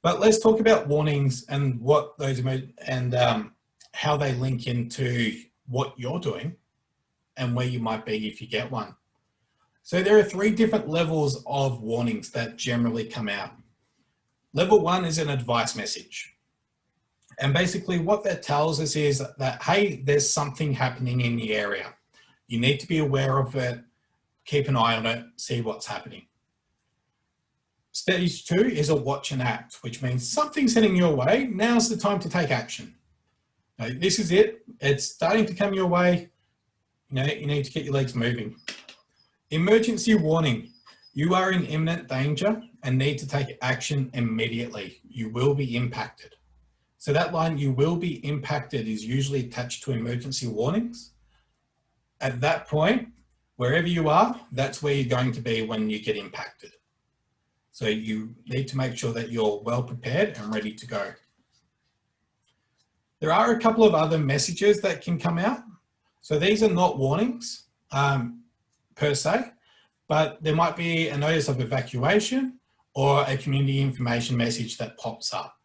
But let's talk about warnings and what those how they link into what you're doing and where you might be if you get one. So there are 3 different levels of warnings that generally come out. Level 1 is an advice message. And basically what that tells us is that, hey, there's something happening in the area. You need to be aware of it, keep an eye on it, see what's happening. Stage 2 is a watch and act, which means something's heading your way. Now's the time to take action. Now, this is it. It's starting to come your way. You need to get your legs moving. Emergency warning. You are in imminent danger and need to take action immediately. You will be impacted. So that line, you will be impacted, is usually attached to emergency warnings. At that point, wherever you are, that's where you're going to be when you get impacted. So you need to make sure that you're well prepared and ready to go. There are a couple of other messages that can come out. So these are not warnings per se, but there might be a notice of evacuation or a community information message that pops up.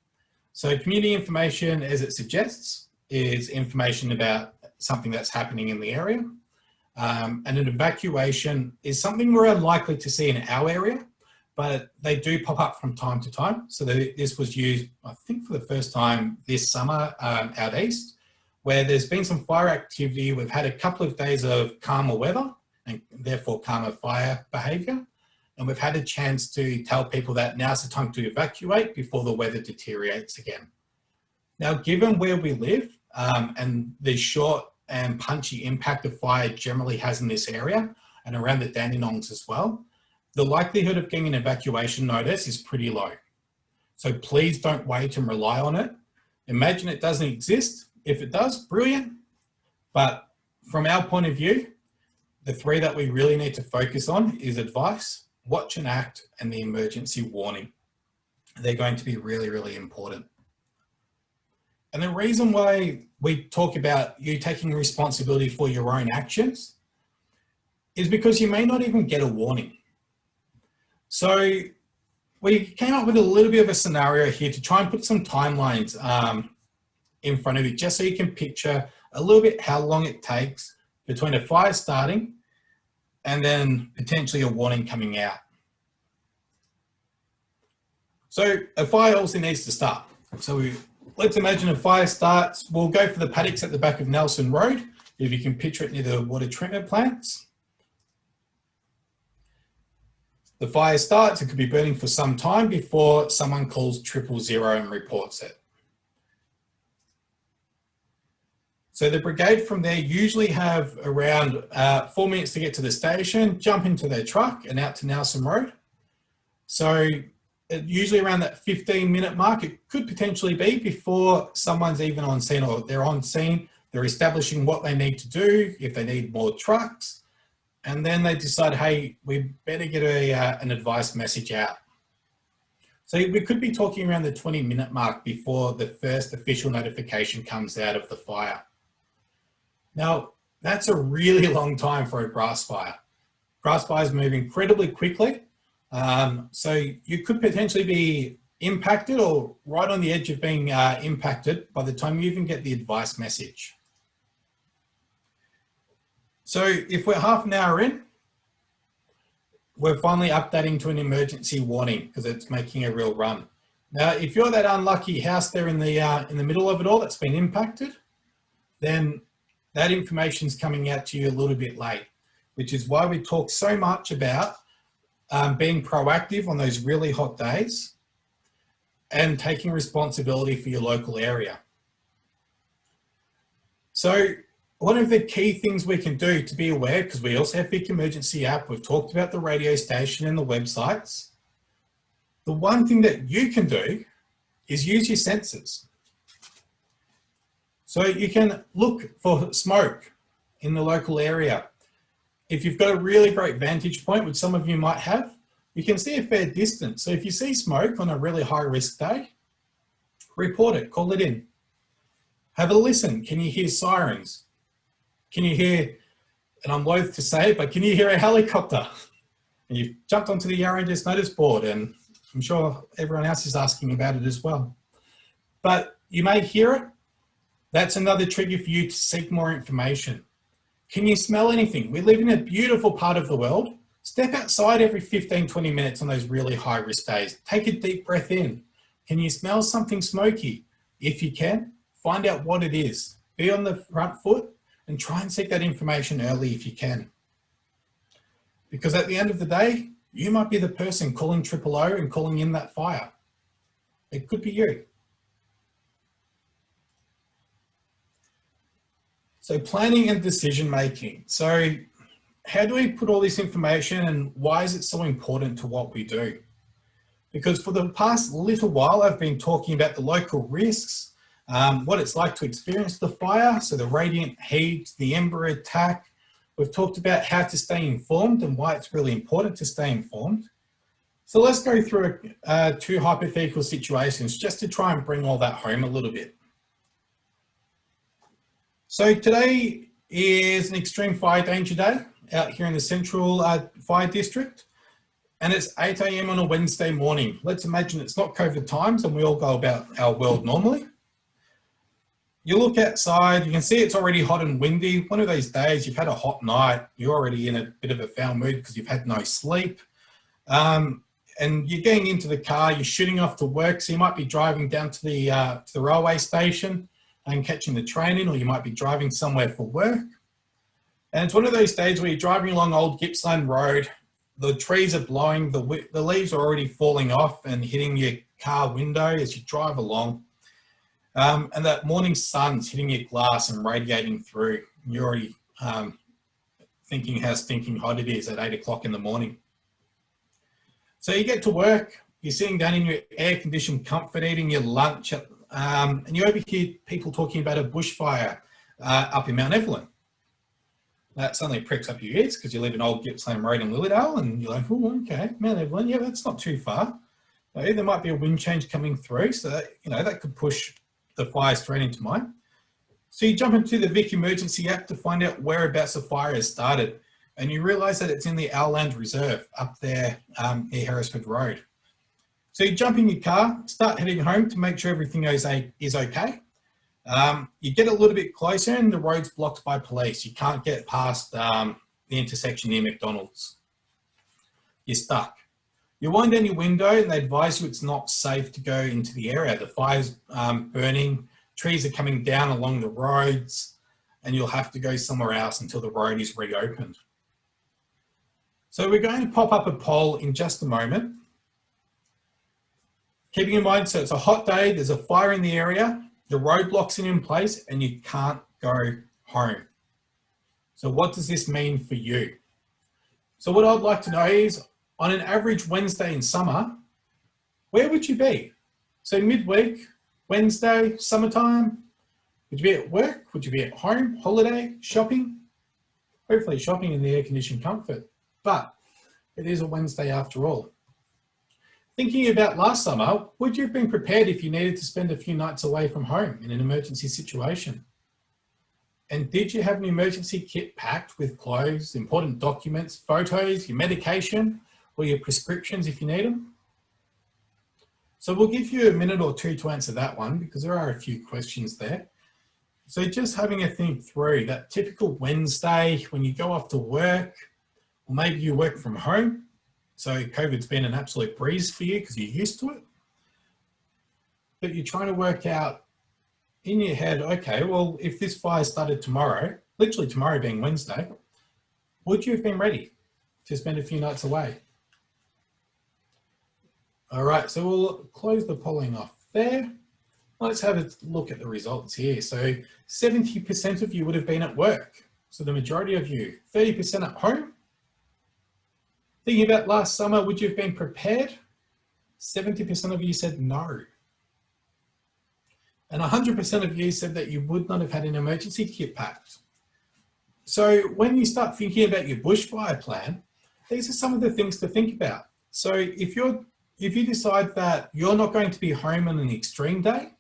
So community information, as it suggests, is information about something that's happening in the area. And an evacuation is something we're unlikely to see in our area, but they do pop up from time to time. So this was used, I think, for the first time this summer out east, where there's been some fire activity. We've had a couple of days of calmer weather and therefore calmer fire behaviour. And we've had a chance to tell people that now's the time to evacuate before the weather deteriorates again. Now, given where we live and the short and punchy impact of fire generally has in this area and around the Dandenongs as well, the likelihood of getting an evacuation notice is pretty low. So please don't wait and rely on it. Imagine it doesn't exist. If it does, brilliant. But from our point of view, the 3 that we really need to focus on is advice, watch and act, and the emergency warning. They're going to be really, really important. And the reason why we talk about you taking responsibility for your own actions is because you may not even get a warning. So we came up with a little bit of a scenario here to try and put some timelines in front of you, just so you can picture a little bit how long it takes between a fire starting and then potentially a warning coming out. So a fire also needs to start. So let's imagine a fire starts. We'll go for the paddocks at the back of Nelson Road, if you can picture it near the water treatment plants. The fire starts, it could be burning for some time before someone calls 000 and reports it. So the brigade from there usually have around 4 minutes to get to the station, jump into their truck and out to Nelson Road. So usually around that 15-minute mark, it could potentially be before someone's even on scene, or they're on scene, they're establishing what they need to do, if they need more trucks, and then they decide, hey, we better get an advice message out. So we could be talking around the 20-minute mark before the first official notification comes out of the fire. Now, that's a really long time for a grass fire. Grass fires move incredibly quickly. So you could potentially be impacted or right on the edge of being impacted by the time you even get the advice message. So if we're half an hour in, we're finally updating to an emergency warning because it's making a real run. Now, if you're that unlucky house there in the middle of it all that's been impacted, then that information's coming out to you a little bit late, which is why we talk so much about being proactive on those really hot days and taking responsibility for your local area. So one of the key things we can do to be aware, because we also have Vic Emergency app, we've talked about the radio station and the websites. The one thing that you can do is use your sensors. So you can look for smoke in the local area. If you've got a really great vantage point, which some of you might have, you can see a fair distance. So if you see smoke on a really high risk day, report it, call it in. Have a listen. Can you hear sirens? Can you hear, and I'm loath to say it, but can you hear a helicopter? And you've jumped onto the Yarra Rangers notice board, and I'm sure everyone else is asking about it as well. But you may hear it. That's another trigger for you to seek more information. Can you smell anything? We live in a beautiful part of the world. Step outside every 15, 20 minutes on those really high risk days. Take a deep breath in. Can you smell something smoky? If you can, find out what it is. Be on the front foot and try and seek that information early if you can. Because at the end of the day, you might be the person calling 000 and calling in that fire. It could be you. So planning and decision making. So how do we put all this information and why is it so important to what we do? Because for the past little while, I've been talking about the local risks, what it's like to experience the fire, so the radiant heat, the ember attack. We've talked about how to stay informed and why it's really important to stay informed. So let's go through two hypothetical situations just to try and bring all that home a little bit. So today is an extreme fire danger day out here in the Central Fire District, and it's 8 AM on a Wednesday morning. Let's imagine it's not COVID times and we all go about our world normally. You look outside, you can see it's already hot and windy. One of those days you've had a hot night, you're already in a bit of a foul mood because you've had no sleep. And you're getting into the car, you're shooting off to work, so you might be driving down to the railway station and catching the train in, or you might be driving somewhere for work. And it's one of those days where you're driving along Old Gippsland Road, the trees are blowing, the leaves are already falling off and hitting your car window as you drive along. And that morning sun's hitting your glass and radiating through. You're already thinking how stinking hot it is at 8 o'clock in the morning. So you get to work, you're sitting down in your air-conditioned comfort, eating your lunch, and you overhear people talking about a bushfire up in Mount Evelyn. That suddenly pricks up your ears because you live in Old Gippsland Road in Lilydale, and you're like, oh, okay, Mount Evelyn, yeah, that's not too far. There might be a wind change coming through, so that, that could push the fire straight into mine. So you jump into the Vic Emergency app to find out whereabouts the fire has started, and you realise that it's in the Outland Reserve up there near Herrisford Road. So you jump in your car, start heading home to make sure everything is okay. You get a little bit closer and the road's blocked by police. You can't get past the intersection near McDonald's. You're stuck. You wind down your window and they advise you it's not safe to go into the area. The fire's burning, trees are coming down along the roads, and you'll have to go somewhere else until the road is reopened. So we're going to pop up a poll in just a moment. Keeping in mind, so it's a hot day, there's a fire in the area, the roadblocks are in place, and you can't go home. So what does this mean for you? So what I'd like to know is, on an average Wednesday in summer, where would you be? So midweek, Wednesday, summertime, would you be at work? Would you be at home, holiday, shopping? Hopefully shopping in the air-conditioned comfort, but it is a Wednesday after all. Thinking about last summer, would you have been prepared if you needed to spend a few nights away from home in an emergency situation? And did you have an emergency kit packed with clothes, important documents, photos, your medication, or your prescriptions if you need them? So we'll give you a minute or two to answer that one because there are a few questions there. So just having a think through that typical Wednesday when you go off to work, or maybe you work from home. So COVID's been an absolute breeze for you because you're used to it. But you're trying to work out in your head, okay, well, if this fire started tomorrow, literally tomorrow being Wednesday, would you have been ready to spend a few nights away? All right, so we'll close the polling off there. Let's have a look at the results here. So 70% of you would have been at work. So the majority of you, 30% at home. Thinking about last summer, would you have been prepared? 70% of you said no. And 100% of you said that you would not have had an emergency kit packed. So when you start thinking about your bushfire plan, these are some of the things to think about. So if you decide that you're not going to be home on an extreme day,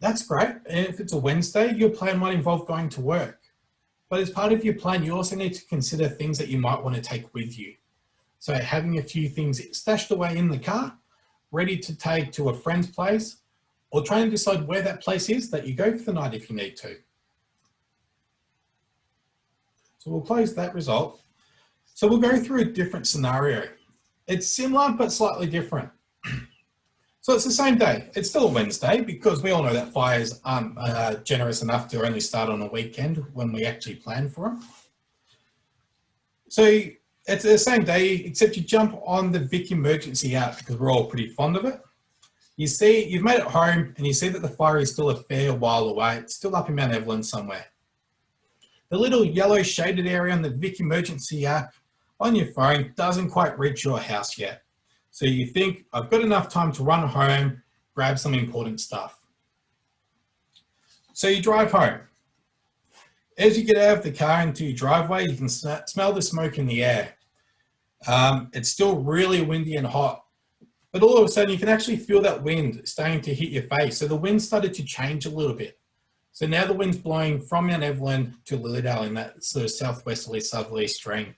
that's great. And if it's a Wednesday, your plan might involve going to work. But as part of your plan, you also need to consider things that you might want to take with you. So having a few things stashed away in the car, ready to take to a friend's place, or try and decide where that place is that you go for the night if you need to. So we'll close that result. So we'll go through a different scenario. It's similar, but slightly different. So it's the same day. It's still a Wednesday because we all know that fires aren't generous enough to only start on a weekend when we actually plan for them. So it's the same day, except you jump on the Vic Emergency app because we're all pretty fond of it. You see, you've made it home and you see that the fire is still a fair while away. It's still up in Mount Evelyn somewhere. The little yellow shaded area on the Vic Emergency app on your phone doesn't quite reach your house yet. So you think, I've got enough time to run home, grab some important stuff. So you drive home. As you get out of the car into your driveway, you can smell the smoke in the air. It's still really windy and hot, but all of a sudden you can actually feel that wind starting to hit your face. So the wind started to change a little bit. So now the wind's blowing from Mount Evelyn to Lilydale in that sort of southwesterly, southerly stream.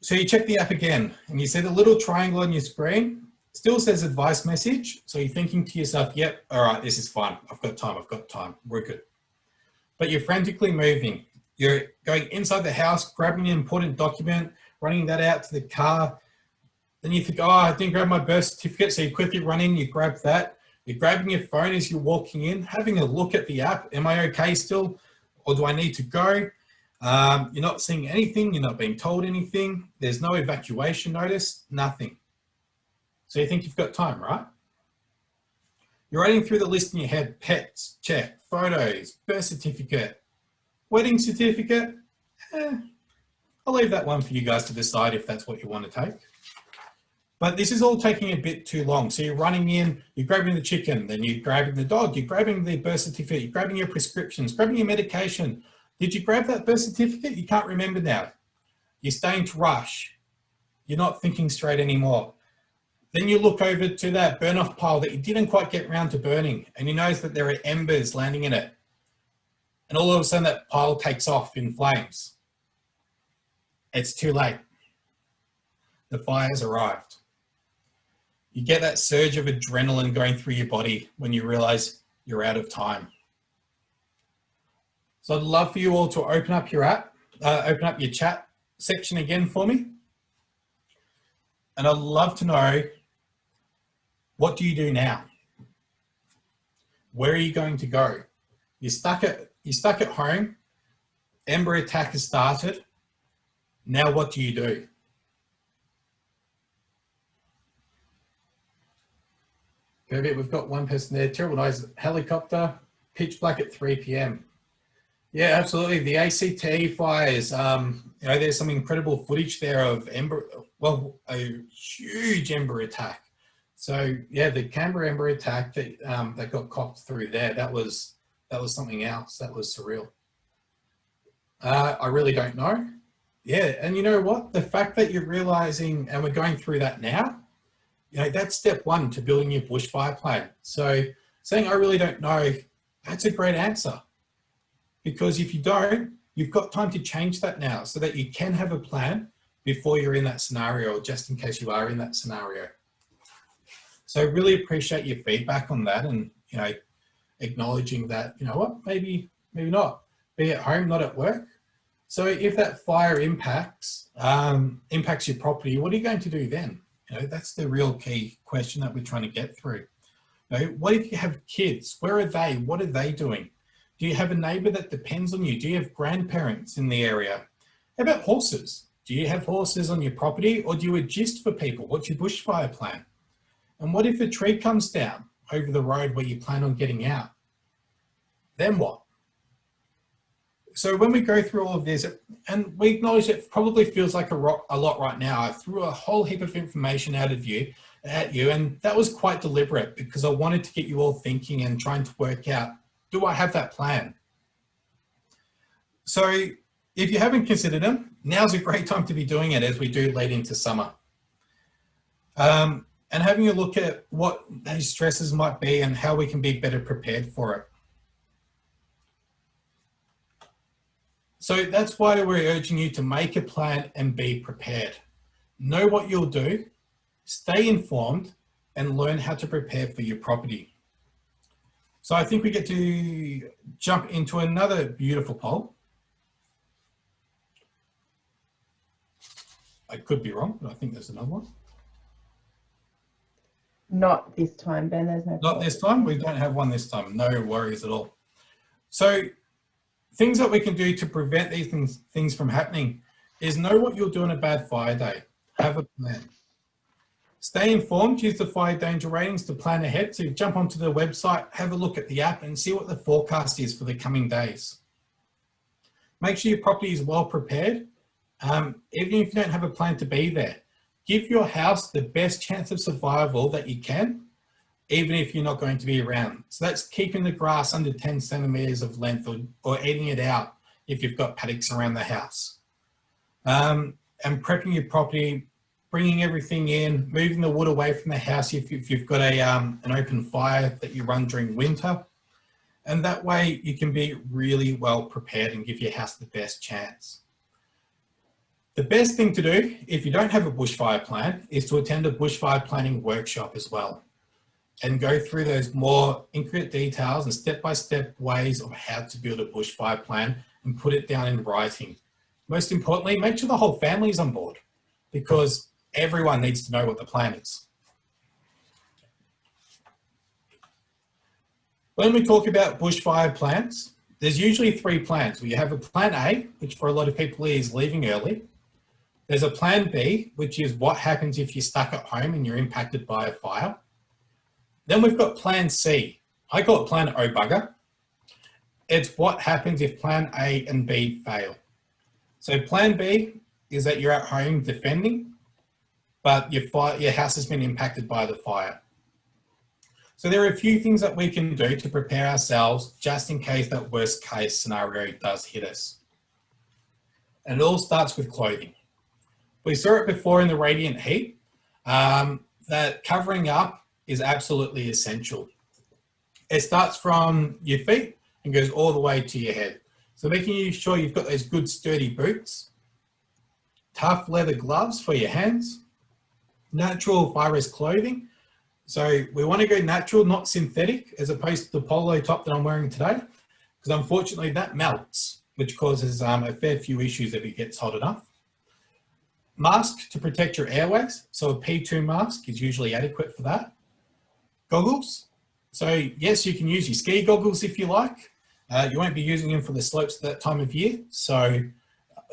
So you check the app again and you see the little triangle on your screen still says advice message. So you're thinking to yourself, yep, all right, this is fine. I've got time, we're good. But you're frantically moving. You're going inside the house, grabbing an important document, running that out to the car. Then you think, oh, I didn't grab my birth certificate. So you quickly run in, you grab that. You're grabbing your phone as you're walking in, having a look at the app. Am I okay still? Or do I need to go? You're not seeing anything. You're not being told anything. There's no evacuation notice, nothing. So you think you've got time, right? You're writing through the list in your head, pets, check, photos, birth certificate, wedding certificate. I'll leave that one for you guys to decide if that's what you want to take. But this is all taking a bit too long. So you're running in, you're grabbing the chicken, then you're grabbing the dog, you're grabbing the birth certificate, you're grabbing your prescriptions, grabbing your medication. Did you grab that birth certificate? You can't remember now. You're starting to rush. You're not thinking straight anymore. Then you look over to that burn-off pile that you didn't quite get around to burning, and you notice that there are embers landing in it. And all of a sudden that pile takes off in flames. It's too late. The fire's arrived. You get that surge of adrenaline going through your body when you realize you're out of time. So I'd love for you all to open up your app, open up your chat section again for me. And I'd love to know, what do you do now? Where are you going to go? You're stuck at home. Ember attack has started. Now what do you do? Perfect. We've got one person there. Terrible noise. Helicopter. Pitch black at 3 p.m. Yeah, absolutely. The ACT fires, there's some incredible footage there of a huge ember attack. So yeah, the Canberra ember attack that got copped through there, that was something else. That was surreal. I really don't know. Yeah, and you know what? The fact that you're realizing, and we're going through that now, that's step one to building your bushfire plan. So saying, I really don't know, that's a great answer. Because if you don't, you've got time to change that now so that you can have a plan before you're in that scenario, or just in case you are in that scenario. So I really appreciate your feedback on that. And, acknowledging that, you know what, maybe not. Be at home, not at work. So if that fire impacts your property, what are you going to do then? You know, that's the real key question that we're trying to get through. You know, what if you have kids? Where are they? What are they doing? Do you have a neighbor that depends on you? Do you have grandparents in the area? How about horses? Do you have horses on your property, or do you adjust for people? What's your bushfire plan? And what if a tree comes down over the road where you plan on getting out? Then what? So when we go through all of this, and we acknowledge it probably feels like a lot right now. I threw a whole heap of information at you, and that was quite deliberate because I wanted to get you all thinking and trying to work out, do I have that plan? So if you haven't considered them, now's a great time to be doing it as we do late into summer. And having a look at what those stresses might be and how we can be better prepared for it. So that's why we're urging you to make a plan and be prepared. Know what you'll do, stay informed, and learn how to prepare for your property. So I think we get to jump into another beautiful poll. I could be wrong, but I think there's another one. Not this time, Ben, there's no. Not this time, we don't have one this time, no worries at all. So things that we can do to prevent these things from happening is know what you'll do on a bad fire day. Have a plan. Stay informed, use the fire danger ratings to plan ahead. So you jump onto the website, have a look at the app and see what the forecast is for the coming days. Make sure your property is well prepared. Even if you don't have a plan to be there, give your house the best chance of survival that you can, even if you're not going to be around. So that's keeping the grass under 10 centimeters of length or eating it out if you've got paddocks around the house. And prepping your property, bringing everything in, moving the wood away from the house if you've got an open fire that you run during winter. And that way you can be really well prepared and give your house the best chance. The best thing to do if you don't have a bushfire plan is to attend a bushfire planning workshop as well and go through those more intricate details and step-by-step ways of how to build a bushfire plan and put it down in writing. Most importantly, make sure the whole family is on board because everyone needs to know what the plan is. When we talk about bushfire plans, there's usually 3 plans. We have a plan A, which for a lot of people is leaving early. There's a plan B, which is what happens if you're stuck at home and you're impacted by a fire. Then we've got plan C. I call it plan O bugger. It's what happens if plan A and B fail. So plan B is that you're at home defending, but your house has been impacted by the fire. So there are a few things that we can do to prepare ourselves just in case that worst case scenario does hit us. And it all starts with clothing. We saw it before in the radiant heat, that covering up is absolutely essential. It starts from your feet and goes all the way to your head. So making sure you've got those good sturdy boots, tough leather gloves for your hands, natural fire-risk clothing. So we want to go natural, not synthetic, as opposed to the polo top that I'm wearing today, because unfortunately that melts, which causes a fair few issues if it gets hot enough. Mask to protect your airways. So a P2 mask is usually adequate for that. Goggles. So yes, you can use your ski goggles if you like. You won't be using them for the slopes at that time of year. So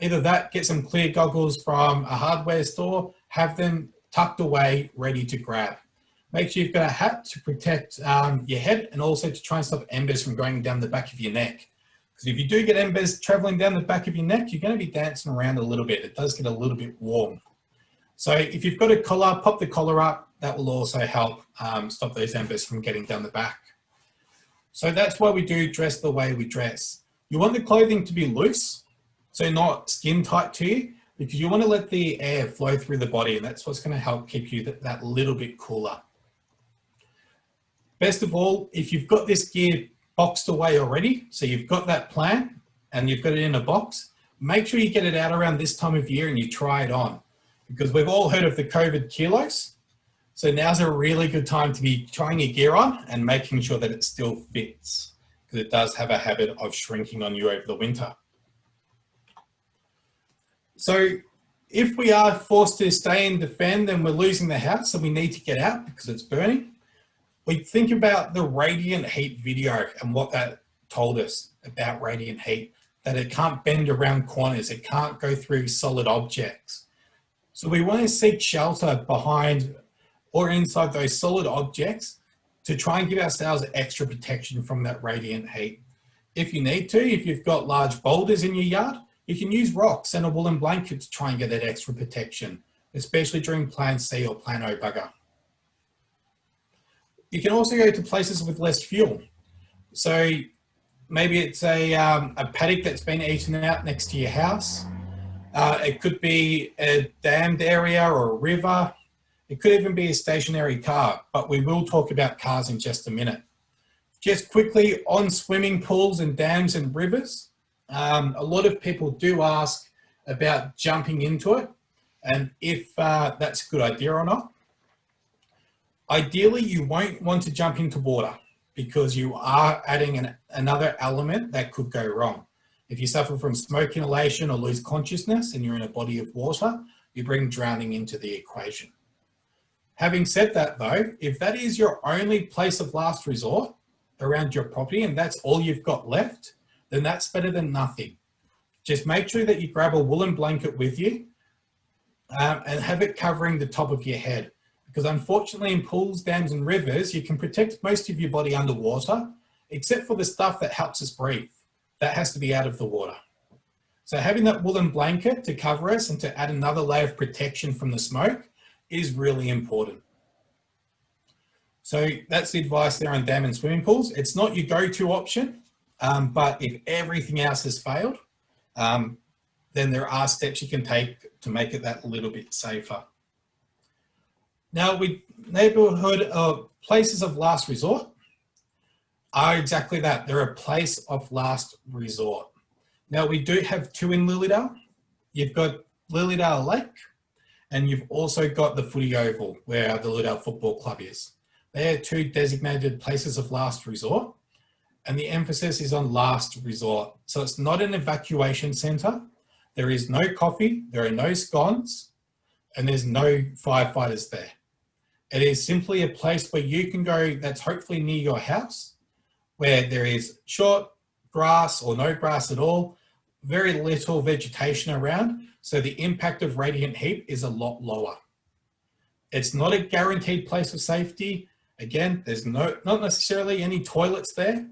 either that, get some clear goggles from a hardware store, have them tucked away, ready to grab. Make sure you've got a hat to protect your head and also to try and stop embers from going down the back of your neck. Because if you do get embers traveling down the back of your neck, you're going to be dancing around a little bit. It does get a little bit warm. So if you've got a collar, pop the collar up. That will also help stop those embers from getting down the back. So that's why we do dress the way we dress. You want the clothing to be loose, so not skin tight to you, because you want to let the air flow through the body, and that's what's going to help keep you that little bit cooler. Best of all, if you've got this gear boxed away already, so you've got that plan and you've got it in a box, make sure you get it out around this time of year and you try it on, because we've all heard of the COVID kilos. So now's a really good time to be trying your gear on and making sure that it still fits, because it does have a habit of shrinking on you over the winter. So if we are forced to stay and defend and we're losing the house and we need to get out because it's burning, we think about the radiant heat video and what that told us about radiant heat, that it can't bend around corners, it can't go through solid objects. So we want to seek shelter behind or inside those solid objects to try and give ourselves extra protection from that radiant heat. If you need to, if you've got large boulders in your yard, you can use rocks and a woolen blanket to try and get that extra protection, especially during Plan C or Plan O bugger. You can also go to places with less fuel. So maybe it's a paddock that's been eaten out next to your house. It could be a dammed area or a river. It could even be a stationary car, but we will talk about cars in just a minute. Just quickly on swimming pools and dams and rivers, a lot of people do ask about jumping into it and if that's a good idea or not. Ideally, you won't want to jump into water because you are adding another element that could go wrong. If you suffer from smoke inhalation or lose consciousness and you're in a body of water, you bring drowning into the equation. Having said that though, if that is your only place of last resort around your property and that's all you've got left, then that's better than nothing. Just make sure that you grab a woolen blanket with you and have it covering the top of your head. Because unfortunately in pools, dams and rivers, you can protect most of your body underwater, except for the stuff that helps us breathe. That has to be out of the water. So having that woolen blanket to cover us and to add another layer of protection from the smoke is really important. So that's the advice there on dam and swimming pools. It's not your go-to option, but if everything else has failed, then there are steps you can take to make it that little bit safer. Now, neighbourhood places of last resort are exactly that. They're a place of last resort. Now, we do have two in Lilydale. You've got Lilydale Lake, and you've also got the Footy Oval, where the Lilydale Football Club is. They are two designated places of last resort, and the emphasis is on last resort. So it's not an evacuation centre. There is no coffee, there are no scones, and there's no firefighters there. It is simply a place where you can go that's hopefully near your house, where there is short grass or no grass at all, very little vegetation around, so the impact of radiant heat is a lot lower. It's not a guaranteed place of safety. Again, there's not necessarily any toilets there.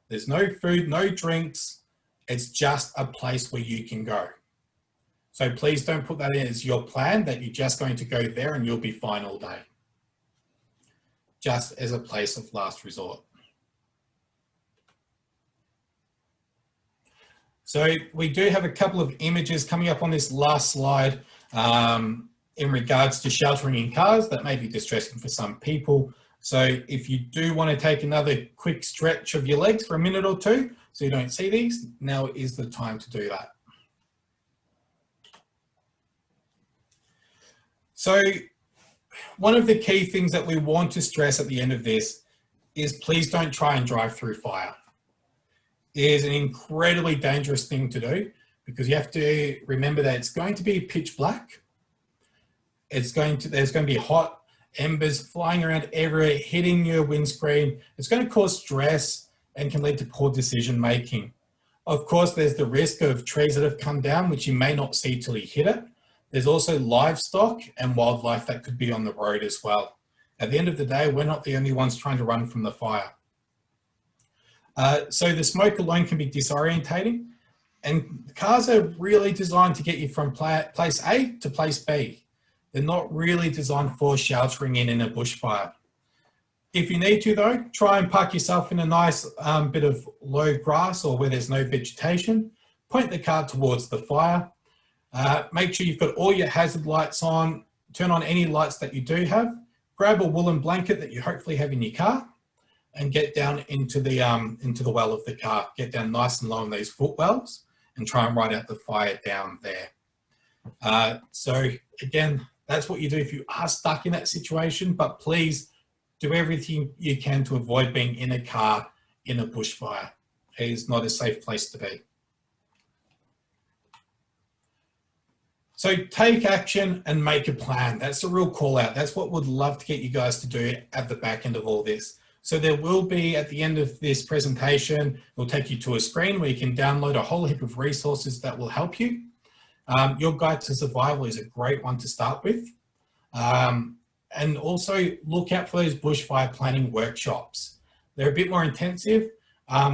There's no food, no drinks. It's just a place where you can go. So please don't put that in as your plan that you're just going to go there and you'll be fine all day. Just as a place of last resort. So we do have a couple of images coming up on this last slide in regards to sheltering in cars. That may be distressing for some people. So if you do want to take another quick stretch of your legs for a minute or two, so you don't see these, now is the time to do that. So one of the key things that we want to stress at the end of this is please don't try and drive through fire. It is an incredibly dangerous thing to do because you have to remember that it's going to be pitch black. There's going to be hot embers flying around everywhere, hitting your windscreen. It's going to cause stress and can lead to poor decision making. Of course, there's the risk of trees that have come down, which you may not see till you hit it. There's also livestock and wildlife that could be on the road as well. At the end of the day, we're not the only ones trying to run from the fire. So the smoke alone can be disorientating, and cars are really designed to get you from place A to place B. They're not really designed for sheltering in a bushfire. If you need to though, try and park yourself in a nice bit of low grass or where there's no vegetation. Point the car towards the fire. Make sure you've got all your hazard lights on. Turn on any lights that you do have. Grab a woolen blanket that you hopefully have in your car and get down into the well of the car. Get down nice and low in those footwells and try and ride out the fire down there. So again, That's what you do if you are stuck in that situation, but please do everything you can to avoid being in a car in a bushfire. It is not a safe place to be. So take action and make a plan. That's the real call out. That's what we'd love to get you guys to do at the back end of all this. So there will be, at the end of this presentation, we'll take you to a screen where you can download a whole heap of resources that will help you. Your Guide to Survival is a great one to start with. And also look out for those bushfire planning workshops. They're a bit more intensive.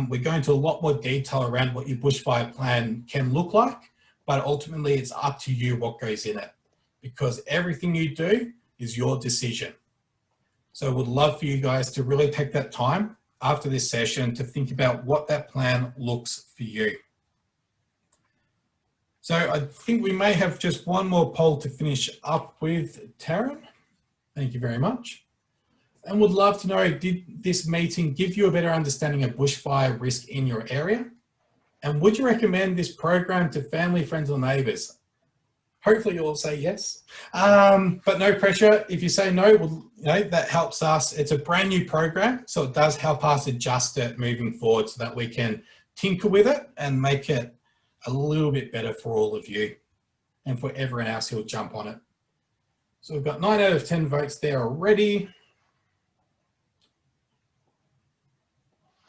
We go into a lot more detail around what your bushfire plan can look like, but ultimately it's up to you what goes in it, because everything you do is your decision. So we'd love for you guys to really take that time after this session to think about what that plan looks for you. So I think we may have just one more poll to finish up with, Taryn. Thank you very much. And would love to know, did this meeting give you a better understanding of bushfire risk in your area? And would you recommend this program to family, friends, or neighbours? Hopefully you'll all say yes, but no pressure. If you say no, well, that helps us. It's a brand new program, so it does help us adjust it moving forward so that we can tinker with it and make it a little bit better for all of you and for everyone else who'll jump on it. So we've got 9 out of 10 votes there already.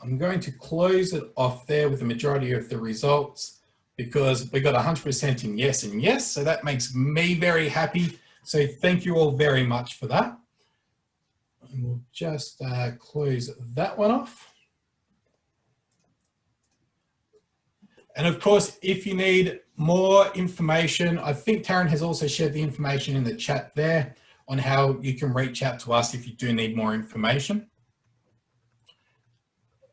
I'm going to close it off there with the majority of the results because we got 100% in yes and yes. So that makes me very happy. So thank you all very much for that. And we'll just close that one off. And of course, if you need more information, I think Taryn has also shared the information in the chat there on how you can reach out to us if you do need more information.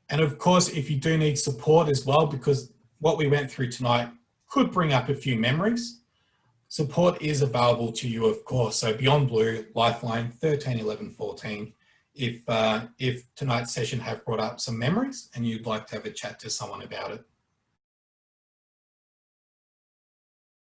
And of course, if you do need support as well, because what we went through tonight could bring up a few memories, support is available to you, of course. So Beyond Blue, Lifeline, 13, 11, 14. If tonight's session have brought up some memories and you'd like to have a chat to someone about it.